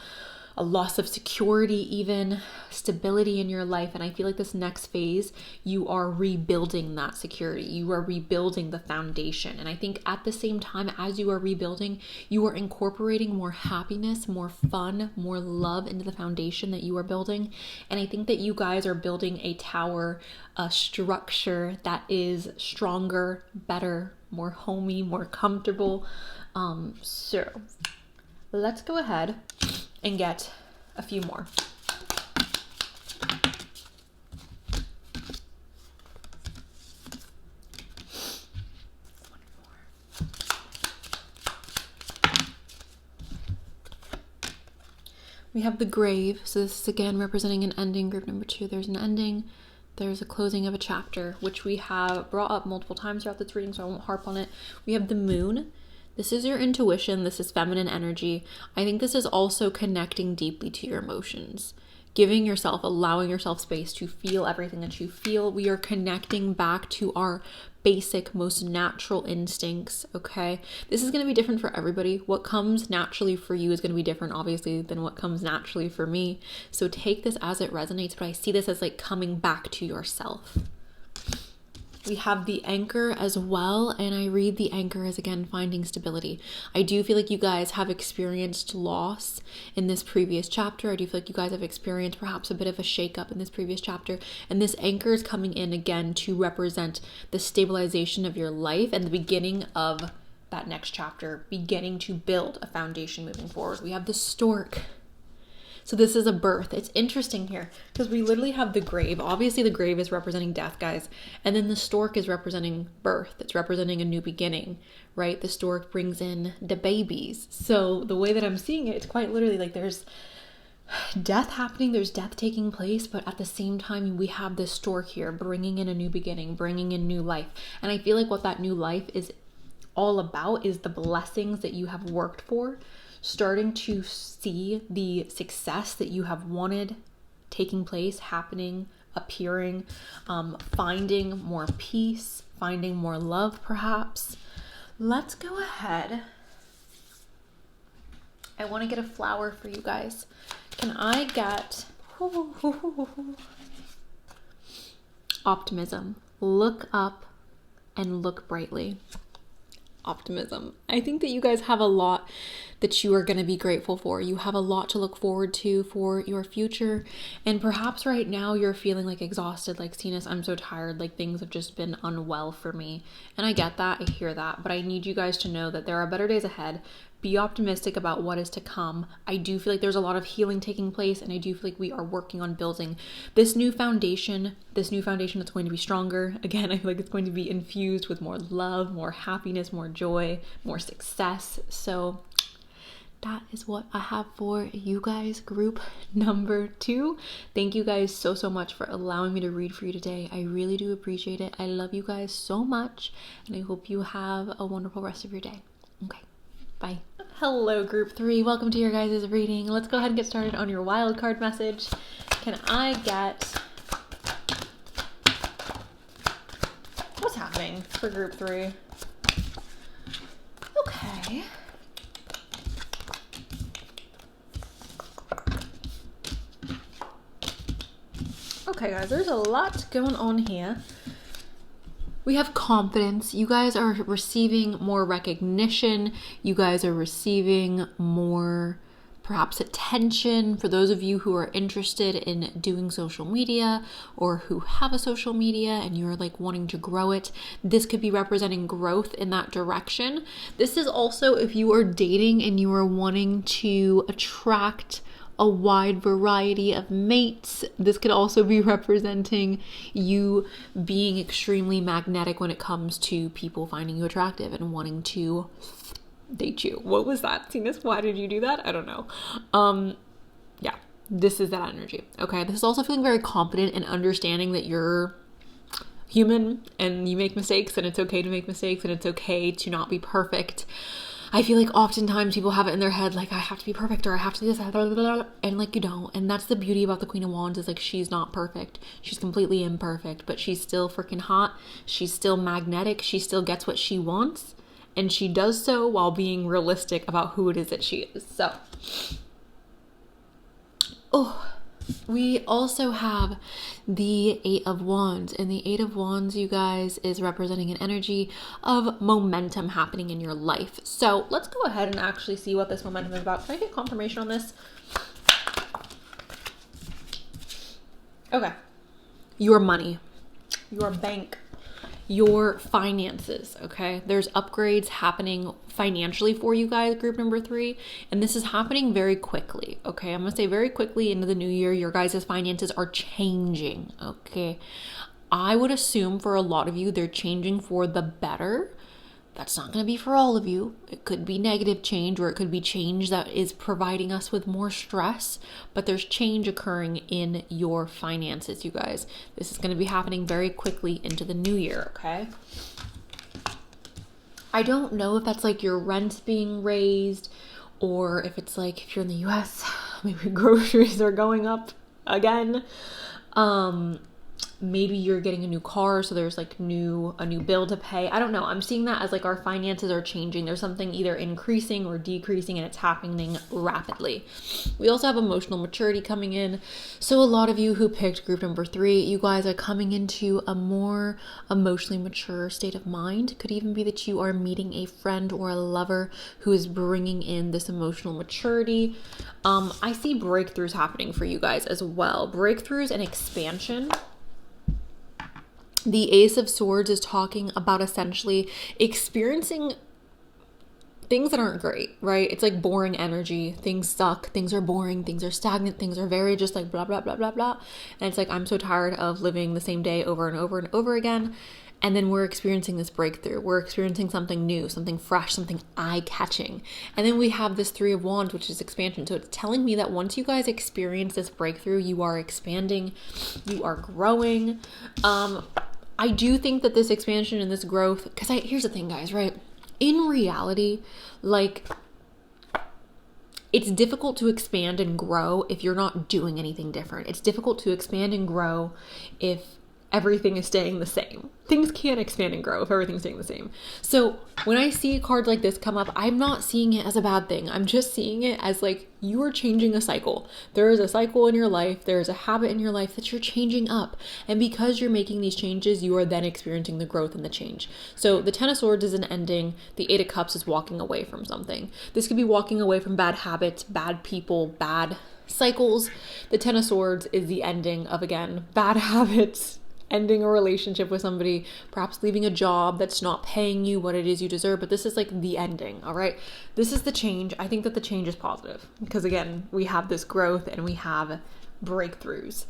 a loss of security, even stability in your life. And I feel like this next phase, you are rebuilding that security. You are rebuilding the foundation. And I think at the same time as you are rebuilding, you are incorporating more happiness, more fun, more love into the foundation that you are building. And I think that you guys are building a tower, a structure that is stronger, better, more homey, more comfortable. So let's go ahead and get a few more. We have the grave. So this is again representing an ending. Group number 2, there's an ending. There's a closing of a chapter, which we have brought up multiple times throughout this reading, so I won't harp on it. We have the moon. This is your intuition. This is feminine energy. I think this is also connecting deeply to your emotions, giving yourself, allowing yourself space to feel everything that you feel. We are connecting back to our basic, most natural instincts, okay? This is going to be different for everybody. What comes naturally for you is going to be different, obviously, than what comes naturally for me. So take this as it resonates, but I see this as like coming back to yourself. We have the anchor as well, and I read the anchor as, again, finding stability. I do feel like you guys have experienced loss in this previous chapter. I do feel like you guys have experienced perhaps a bit of a shakeup in this previous chapter, and this anchor is coming in again to represent the stabilization of your life and the beginning of that next chapter, beginning to build a foundation moving forward. We have the stork. So this is a birth. It's interesting here because we literally have the grave. Obviously the grave is representing death, guys. And then the stork is representing birth. It's representing a new beginning, right? The stork brings in the babies. So the way that I'm seeing it, it's quite literally like there's death happening, there's death taking place, but at the same time we have this stork here bringing in a new beginning, bringing in new life. And I feel like what that new life is all about is the blessings that you have worked for, starting to see the success that you have wanted taking place, happening, appearing, finding more peace, finding more love perhaps. Let's go ahead. I want to get a flower for you guys. Can I get Optimism. Look up and look brightly. Optimism. I think that you guys have a lot that you are going to be grateful for. You have a lot to look forward to for your future. And perhaps right now you're feeling like exhausted, like Cenus, I'm so tired, like things have just been unwell for me. And I get that, I hear that, but I need you guys to know that there are better days ahead. Be optimistic about what is to come. I do feel like there's a lot of healing taking place, and I do feel like we are working on building this new foundation that's going to be stronger. Again, I feel like it's going to be infused with more love, more happiness, more joy, more success. So that is what I have for you guys, group number 2. Thank you guys so much for allowing me to read for you today. I really do appreciate it. I love you guys so much, and I hope you have a wonderful rest of your day. Okay. Bye. Hello, group 3. Welcome to your guys' reading. Let's go ahead and get started on your wild card message. Can I get... What's happening for group 3? Okay. Okay, guys, there's a lot going on here. We have confidence. You guys are receiving more recognition. You guys are receiving more, perhaps, attention. For those of you who are interested in doing social media or who have a social media and you're like wanting to grow it, this could be representing growth in that direction. This is also if you are dating and you are wanting to attract a wide variety of mates. This could also be representing you being extremely magnetic when it comes to people finding you attractive and wanting to date you. What was that, Cenus? Why did you do that? I don't know. Yeah, this is that energy. Okay, this is also feeling very confident and understanding that you're human and you make mistakes, and it's okay to make mistakes, and it's okay to not be perfect. I feel like oftentimes people have it in their head, like, I have to be perfect, or I have to do this, blah, blah, blah, and like, you don't. And that's the beauty about the Queen of Wands, is like, she's not perfect. She's completely imperfect, but she's still freaking hot. She's still magnetic. She still gets what she wants, and she does so while being realistic about who it is that she is. So, we also have the 8 of Wands, and the 8 of Wands, you guys, is representing an energy of momentum happening in your life. So let's go ahead and actually see what this momentum is about. Can I get confirmation on this? Okay. Your money, your bank, your finances, okay? There's upgrades happening financially for you guys, group number 3, and this is happening very quickly, okay? I'm gonna say very quickly into the new year, your guys' finances are changing, okay? I would assume for a lot of you, they're changing for the better. That's not going to be for all of you. It could be negative change, or it could be change that is providing us with more stress, but there's change occurring in your finances, you guys. This is going to be happening very quickly into the new year, okay? I don't know if that's like your rent being raised, or if it's like, if you're in the US, maybe groceries are going up again. Maybe you're getting a new car, so there's like a new bill to pay. I don't know. I'm seeing that as like our finances are changing. There's something either increasing or decreasing, and it's happening rapidly. We also have emotional maturity coming in. So a lot of you who picked group number 3, you guys are coming into a more emotionally mature state of mind. It could even be that you are meeting a friend or a lover who is bringing in this emotional maturity. I see breakthroughs happening for you guys as well. Breakthroughs and expansion. The Ace of Swords is talking about essentially experiencing things that aren't great, right? It's like boring energy. Things suck. Things are boring. Things are stagnant. Things are very just like blah, blah, blah, blah, blah. And it's like, I'm so tired of living the same day over and over and over again. And then we're experiencing this breakthrough. We're experiencing something new, something fresh, something eye-catching. And then we have this 3 of Wands, which is expansion. So it's telling me that once you guys experience this breakthrough, you are expanding, you are growing. I do think that this expansion and this growth, because here's the thing, guys, right? In reality, like, it's difficult to expand and grow if you're not doing anything different. It's difficult to expand and grow if everything is staying the same. Things can't expand and grow if everything's staying the same. So when I see a card like this come up, I'm not seeing it as a bad thing. I'm just seeing it as like you are changing a cycle. There is a cycle in your life. There is a habit in your life that you're changing up. And because you're making these changes, you are then experiencing the growth and the change. So the Ten of Swords is an ending. The Eight of Cups is walking away from something. This could be walking away from bad habits, bad people, bad cycles. The Ten of Swords is the ending of, again, bad habits, ending a relationship with somebody, perhaps leaving a job that's not paying you what it is you deserve. But this is like the ending, all right? This is the change. I think that the change is positive because, again, we have this growth and we have breakthroughs.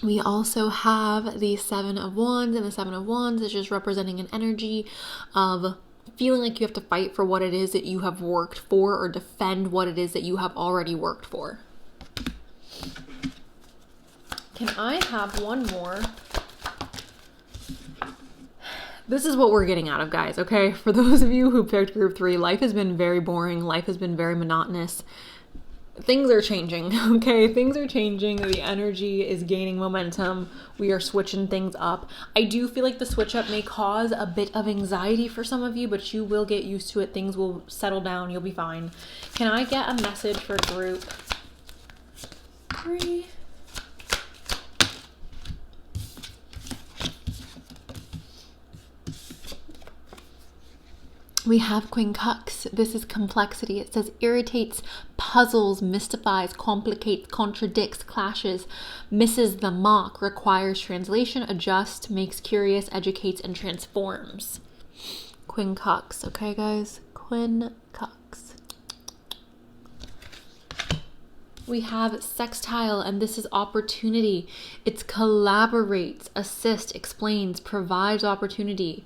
We also have the Seven of Wands, and the Seven of Wands is just representing an energy of feeling like you have to fight for what it is that you have worked for or defend what it is that you have already worked for. Can I have one more? This is what we're getting out of, guys, okay? For those of you who picked group 3, life has been very boring. Life has been very monotonous. Things are changing, okay? Things are changing. The energy is gaining momentum. We are switching things up. I do feel like the switch up may cause a bit of anxiety for some of you, but you will get used to it. Things will settle down. You'll be fine. Can I get a message for group 3? We have Queen Cucks. This is complexity. It says irritates, puzzles, mystifies, complicates, contradicts, clashes, misses the mark, requires translation, adjusts, makes curious, educates, and transforms. Queen Cucks. Okay, guys? Queen Cucks. We have sextile, and this is opportunity. It's collaborates, assists, explains, provides opportunity,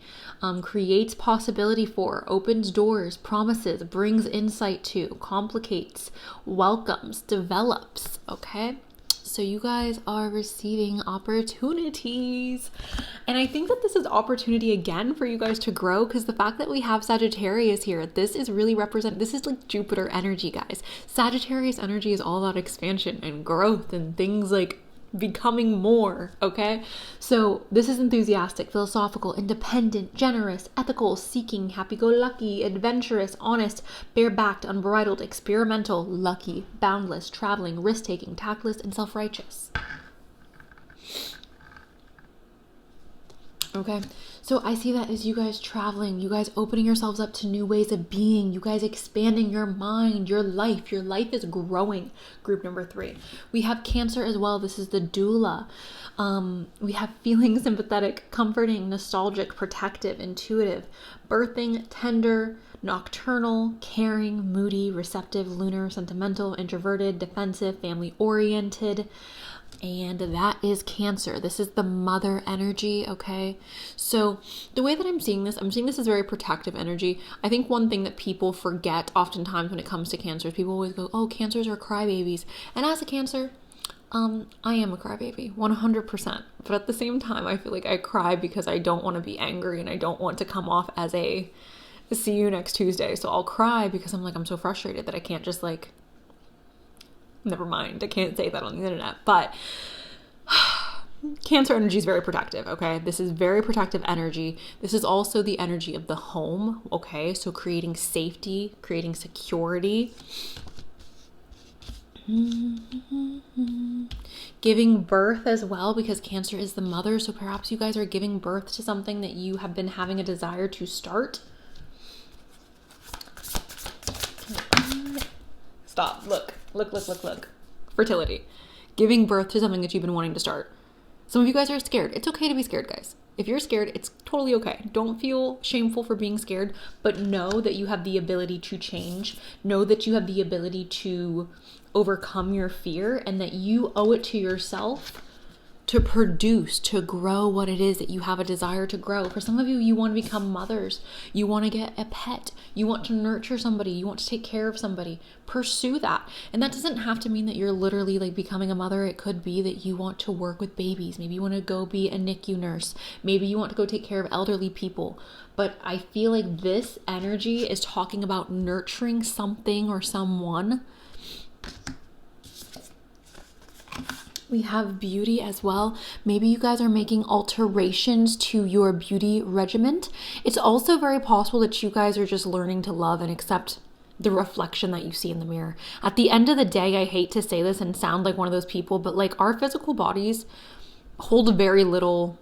creates possibility for, opens doors, promises, brings insight to, complicates, welcomes, develops, okay? So you guys are receiving opportunities. And I think that this is opportunity again for you guys to grow, because the fact that we have Sagittarius here, this is really this is like Jupiter energy, guys. Sagittarius energy is all about expansion and growth and things like becoming more, okay? So this is enthusiastic, philosophical, independent, generous, ethical, seeking, happy-go-lucky, adventurous, honest, bare-backed, unbridled, experimental, lucky, boundless, traveling, risk-taking, tactless, and self-righteous. Okay, so I see that as you guys traveling, you guys opening yourselves up to new ways of being, you guys expanding your mind, your life is growing. Group number 3. We have Cancer as well. This is the doula. We have feeling, sympathetic, comforting, nostalgic, protective, intuitive, birthing, tender, nocturnal, caring, moody, receptive, lunar, sentimental, introverted, defensive, family-oriented. And that is Cancer. This is the mother energy, okay? So the way that I'm seeing this as very protective energy. I think one thing that people forget oftentimes when it comes to Cancers, people always go, oh, Cancers are crybabies. And as a Cancer, I am a crybaby, 100%. But at the same time, I feel like I cry because I don't want to be angry and I don't want to come off as a see you next Tuesday. So I'll cry because I'm so frustrated that I can't just never mind, I can't say that on the internet, but Cancer energy is very protective, okay? This is very protective energy. This is also the energy of the home, okay? So creating safety, creating security. Giving birth as well, because Cancer is the mother, so perhaps you guys are giving birth to something that you have been having a desire to start. Stop, look. Fertility. Giving birth to something that you've been wanting to start. Some of you guys are scared. It's okay to be scared, guys. If you're scared, it's totally okay. Don't feel shameful for being scared, but know that you have the ability to change. Know that you have the ability to overcome your fear, and that you owe it to yourself to produce, to grow what it is that you have a desire to grow. For some of you, you want to become mothers. You want to get a pet. You want to nurture somebody. You want to take care of somebody. Pursue that. And that doesn't have to mean that you're literally becoming a mother. It could be that you want to work with babies. Maybe you want to go be a NICU nurse. Maybe you want to go take care of elderly people. But I feel like this energy is talking about nurturing something or someone We have beauty as well. Maybe you guys are making alterations to your beauty regimen. It's also very possible that you guys are just learning to love and accept the reflection that you see in the mirror. At the end of the day, I hate to say this and sound like one of those people, but like our physical bodies hold very little,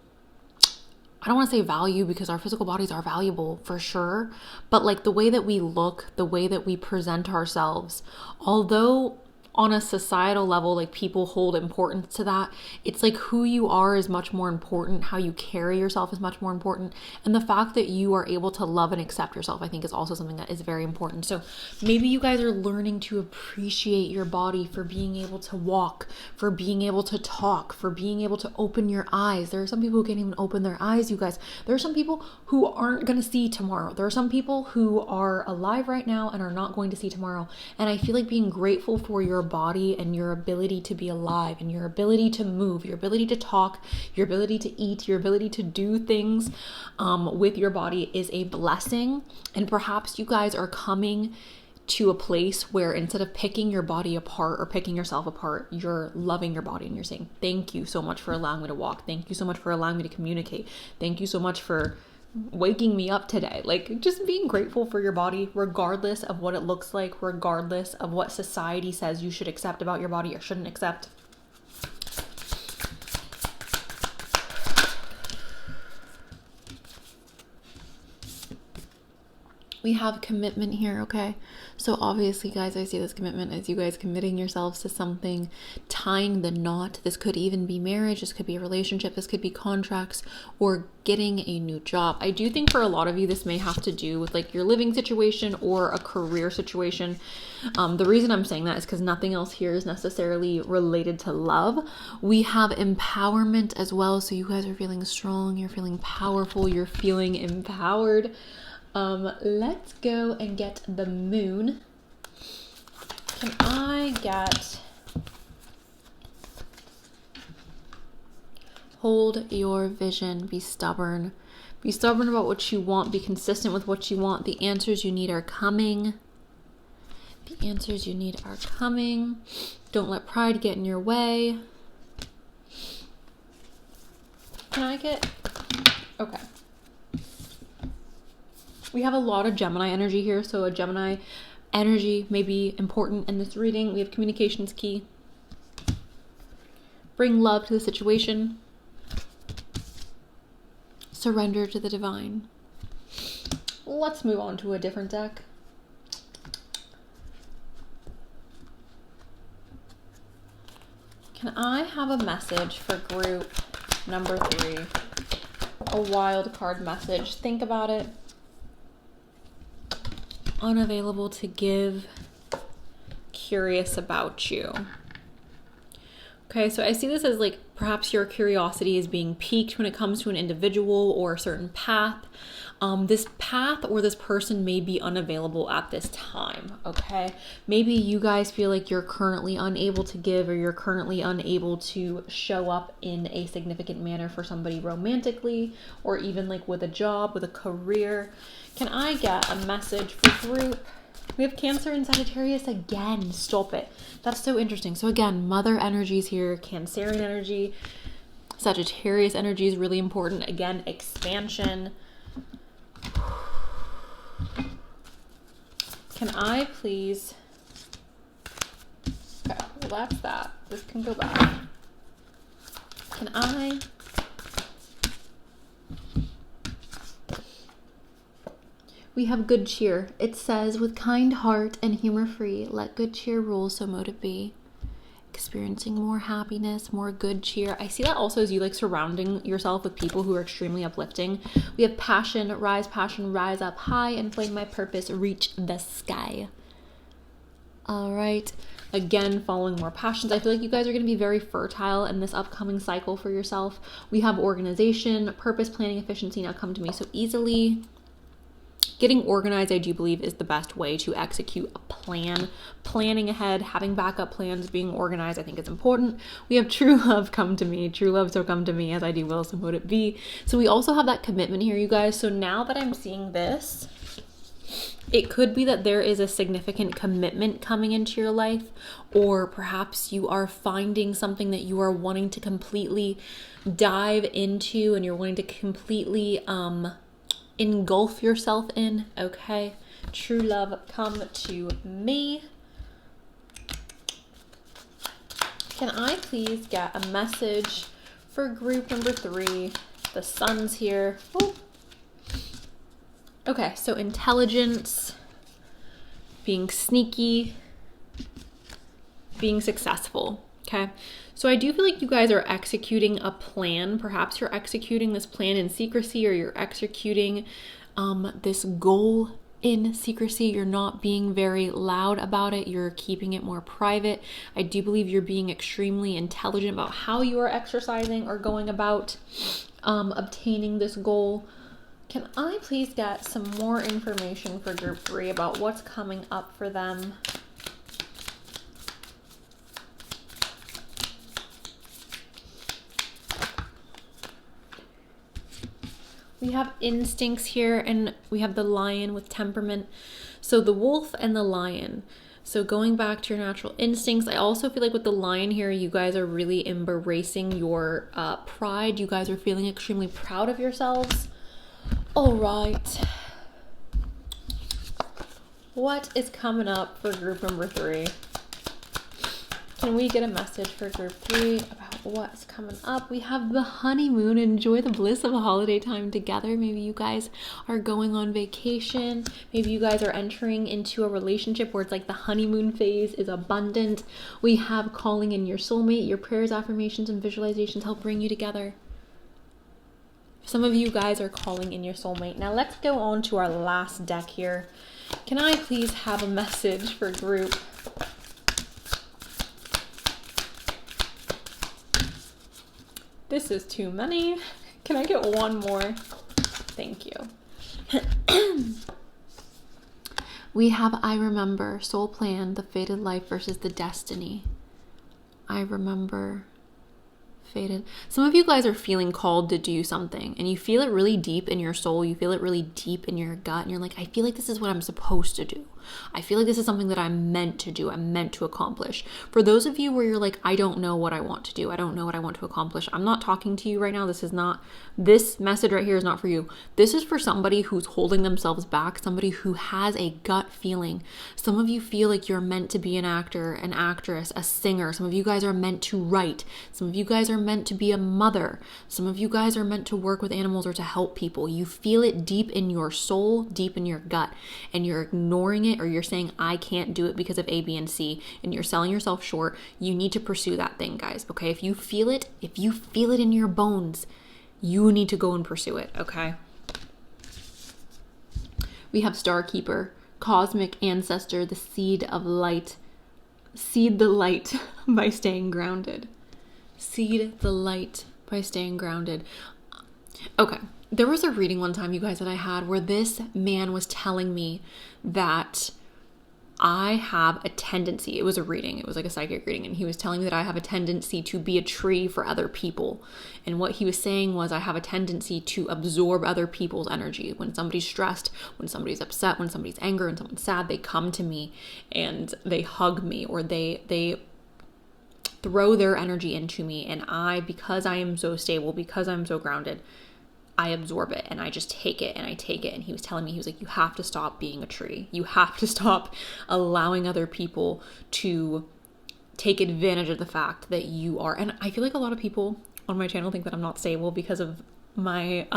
I don't want to say value, because our physical bodies are valuable for sure, but like the way that we look, the way that we present ourselves, although on a societal level, like people hold importance to that, it's like who you are is much more important. How you carry yourself is much more important. And the fact that you are able to love and accept yourself, I think, is also something that is very important. So maybe you guys are learning to appreciate your body for being able to walk, for being able to talk, for being able to open your eyes. There are some people who can't even open their eyes, you guys. There are some people who aren't going to see tomorrow. There are some people who are alive right now and are not going to see tomorrow. And I feel like being grateful for your body and your ability to be alive and your ability to move, your ability to talk, your ability to eat, your ability to do things with your body is a blessing. And perhaps you guys are coming to a place where instead of picking your body apart or picking yourself apart, you're loving your body and you're saying, thank you so much for allowing me to walk. Thank you so much for allowing me to communicate. Thank you so much for waking me up today. Like just being grateful for your body, regardless of what it looks like, regardless of what society says you should accept about your body or shouldn't accept. We have commitment here, okay? So obviously, guys, I see this commitment as you guys committing yourselves to something, tying the knot. This could even be marriage, this could be a relationship, this could be contracts, or getting a new job. I do think for a lot of you, this may have to do with like your living situation or a career situation. The reason I'm saying that is because nothing else here is necessarily related to love. We have empowerment as well. So you guys are feeling strong, you're feeling powerful, you're feeling empowered. Let's go and get the moon. Can I get hold your vision, be stubborn. Be stubborn about what you want, be consistent with what you want. The answers you need are coming. The answers you need are coming. Don't let pride get in your way. Can I get, okay. We have a lot of Gemini energy here, so a Gemini energy may be important in this reading. We have communications key. Bring love to the situation. Surrender to the divine. Let's move on to a different deck. Can I have a message for group number 3? A wild card message. Think about it. Unavailable to give, curious about you. Okay, so I see this as like perhaps your curiosity is being piqued when it comes to an individual or a certain path. This path or this person may be unavailable at this time, okay? Maybe you guys feel like you're currently unable to give, or you're currently unable to show up in a significant manner for somebody romantically, or even like with a job, with a career. Can I get a message for group? We have Cancer and Sagittarius again. Stop it. That's so interesting. So again, mother energies here, Cancerian energy, Sagittarius energy is really important. Again, expansion. Can I please, okay, well that's that. This can go back. Can I We have good cheer. It says, with kind heart and humor free, let good cheer rule, so mote it be. Experiencing more happiness, more good cheer. I see that also as you like surrounding yourself with people who are extremely uplifting. We have passion, rise up high, and flame my purpose, reach the sky. All right. Again, following more passions. I feel like you guys are going to be very fertile in this upcoming cycle for yourself. We have organization, purpose, planning, efficiency now come to me so easily. Getting organized, I do believe, is the best way to execute a plan. Planning ahead, having backup plans, being organized, I think is important. We have true love come to me. True love so come to me, as I do will, so mote it be. So we also have that commitment here, you guys. So now that I'm seeing this, It could be that there is a significant commitment coming into your life, or perhaps you are finding something that you are wanting to completely dive into and you're wanting to completely engulf yourself in. Okay, true love, come to me. Can I please get a message for group number 3? The sun's here. Ooh. Okay, so intelligence, being sneaky, being successful. Okay, so I do feel like you guys are executing a plan. Perhaps you're executing this plan in secrecy, or you're executing this goal in secrecy. You're not being very loud about it. You're keeping it more private. I do believe you're being extremely intelligent about how you are exercising or going about obtaining this goal. Can I please get some more information for group 3 about what's coming up for them? We have instincts here, and we have the lion with temperament. So the wolf and the lion. So going back to your natural instincts, I also feel like with the lion here, you guys are really embracing your pride. You guys are feeling extremely proud of yourselves. All right. What is coming up for group number 3? Can we get a message for group 3 about what's coming up? We have the honeymoon. Enjoy the bliss of a holiday time together. Maybe you guys are going on vacation. Maybe you guys are entering into a relationship where it's like the honeymoon phase is abundant. We have calling in your soulmate. Your prayers, affirmations, and visualizations help bring you together. Some of you guys are calling in your soulmate. Now let's go on to our last deck here. Can I please have a message for group? This is too many. Can I get one more? Thank you. We have I remember, soul plan, the fated life versus the destiny. I remember, fated. Some of you guys are feeling called to do something, and you feel it really deep in your soul. You feel it really deep in your gut, and you're like, I feel like this is what I'm supposed to do. I feel like this is something that I'm meant to do. I'm meant to accomplish. For those of you where you're like, I don't know what I want to do. I don't know what I want to accomplish. I'm not talking to you right now. This message right here is not for you. This is for somebody who's holding themselves back, somebody who has a gut feeling. Some of you feel like you're meant to be an actor, an actress, a singer. Some of you guys are meant to write. Some of you guys are meant to be a mother. Some of you guys are meant to work with animals or to help people. You feel it deep in your soul, deep in your gut, and you're ignoring it, or you're saying, I can't do it because of A, B, and C, and you're selling yourself short. You need to pursue that thing, guys, okay? If you feel it in your bones, you need to go and pursue it, okay? We have Star Keeper, cosmic ancestor, the seed of light. Seed the light by staying grounded. Seed the light by staying grounded. Okay. There was a reading one time, you guys, that I had where this man was telling me that I have a tendency, it was a reading, it was like a psychic reading, and he was telling me that I have a tendency to be a tree for other people. And what he was saying was I have a tendency to absorb other people's energy. When somebody's stressed, when somebody's upset, when somebody's angry, when someone's sad, they come to me and they hug me, or they throw their energy into me. And because I am so stable, because I'm so grounded, I absorb it and I just take it and I take it. And he was telling me, he was like, you have to stop being a tree. You have to stop allowing other people to take advantage of the fact that you are. And I feel like a lot of people on my channel think that I'm not stable because of my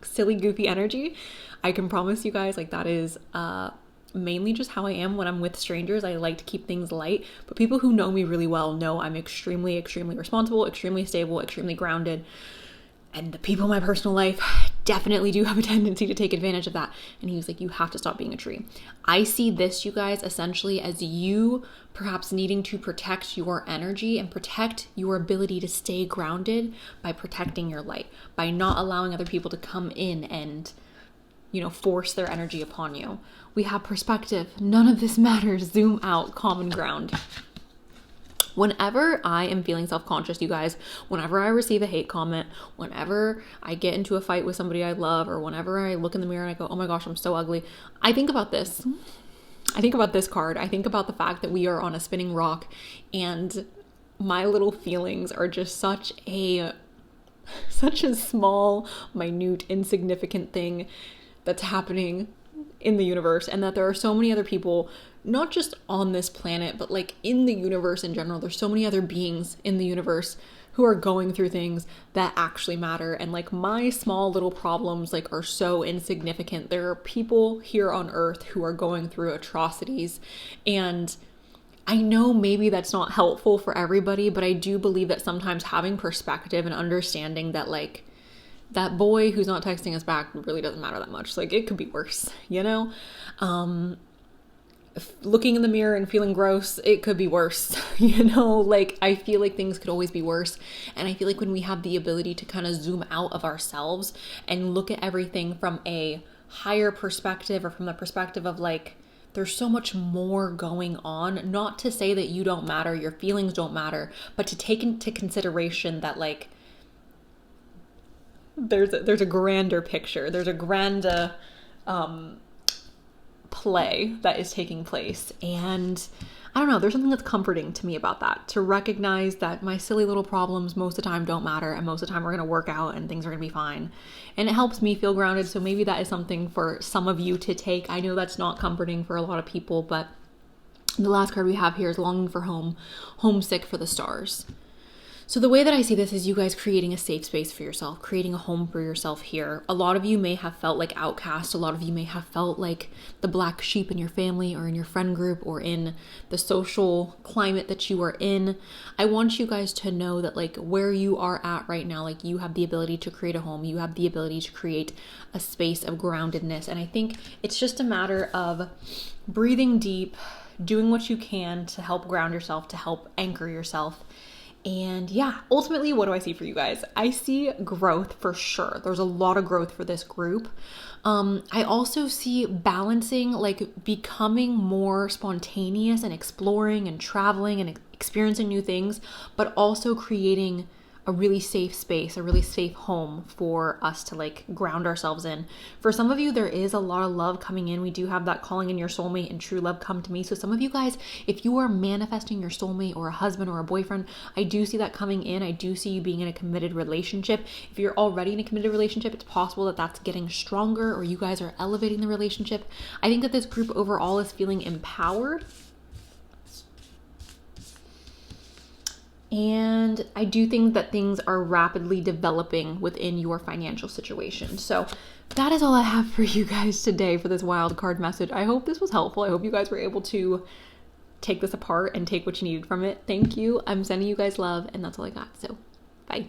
silly, goofy energy. I can promise you guys, like, that is mainly just how I am when I'm with strangers. I like to keep things light, but people who know me really well know I'm extremely, extremely responsible, extremely stable, extremely grounded. And the people in my personal life definitely do have a tendency to take advantage of that. And he was like, you have to stop being a tree. I see this, you guys, essentially as you perhaps needing to protect your energy and protect your ability to stay grounded by protecting your light, by not allowing other people to come in and, force their energy upon you. We have perspective. None of this matters. Zoom out. Common ground. Whenever I am feeling self-conscious, you guys, whenever I receive a hate comment, whenever I get into a fight with somebody I love, or whenever I look in the mirror and I go, oh my gosh, I'm so ugly, I think about this. I think about this card. I think about the fact that we are on a spinning rock and my little feelings are just such a small, minute, insignificant thing that's happening in the universe, and that there are so many other people, not just on this planet, but like in the universe in general. There's so many other beings in the universe who are going through things that actually matter. And like my small little problems like are so insignificant. There are people here on earth who are going through atrocities, and I know maybe that's not helpful for everybody, but I do believe that sometimes having perspective and understanding that like that boy who's not texting us back really doesn't matter that much. Like it could be worse, you know? Looking in the mirror and feeling gross, it could be worse, you know? Like I feel like things could always be worse. And I feel like when we have the ability to kind of zoom out of ourselves and look at everything from a higher perspective, or from the perspective of like, there's so much more going on. Not to say that you don't matter, your feelings don't matter, but to take into consideration that like there's a grander picture. There's a grander play that is taking place. And I don't know, there's something that's comforting to me about that, to recognize that my silly little problems most of the time don't matter, and most of the time we're going to work out and things are going to be fine. And it helps me feel grounded. So maybe that is something for some of you to take. I know that's not comforting for a lot of people, but the last card we have here is longing for home, homesick for the stars. So the way that I see this is you guys creating a safe space for yourself, creating a home for yourself here. A lot of you may have felt like outcast. A lot of you may have felt like the black sheep in your family or in your friend group or in the social climate that you are in. I want you guys to know that like where you are at right now, like you have the ability to create a home. You have the ability to create a space of groundedness. And I think it's just a matter of breathing deep, doing what you can to help ground yourself, to help anchor yourself. And yeah, ultimately, what do I see for you guys? I see growth for sure. There's a lot of growth for this group. I also see balancing, like becoming more spontaneous and exploring and traveling and experiencing new things, but also creating a really safe space, a really safe home for us to like ground ourselves in. For some of you, there is a lot of love coming in. We do have that calling in your soulmate and true love come to me. So some of you guys, if you are manifesting your soulmate or a husband or a boyfriend, I do see that coming in. I do see you being in a committed relationship. If you're already in a committed relationship, it's possible that that's getting stronger, or you guys are elevating the relationship. I think that this group overall is feeling empowered. And I do think that things are rapidly developing within your financial situation. So that is all I have for you guys today for this wild card message. I hope this was helpful. I hope you guys were able to take this apart and take what you needed from it. Thank you. I'm sending you guys love, and that's all I got. So bye.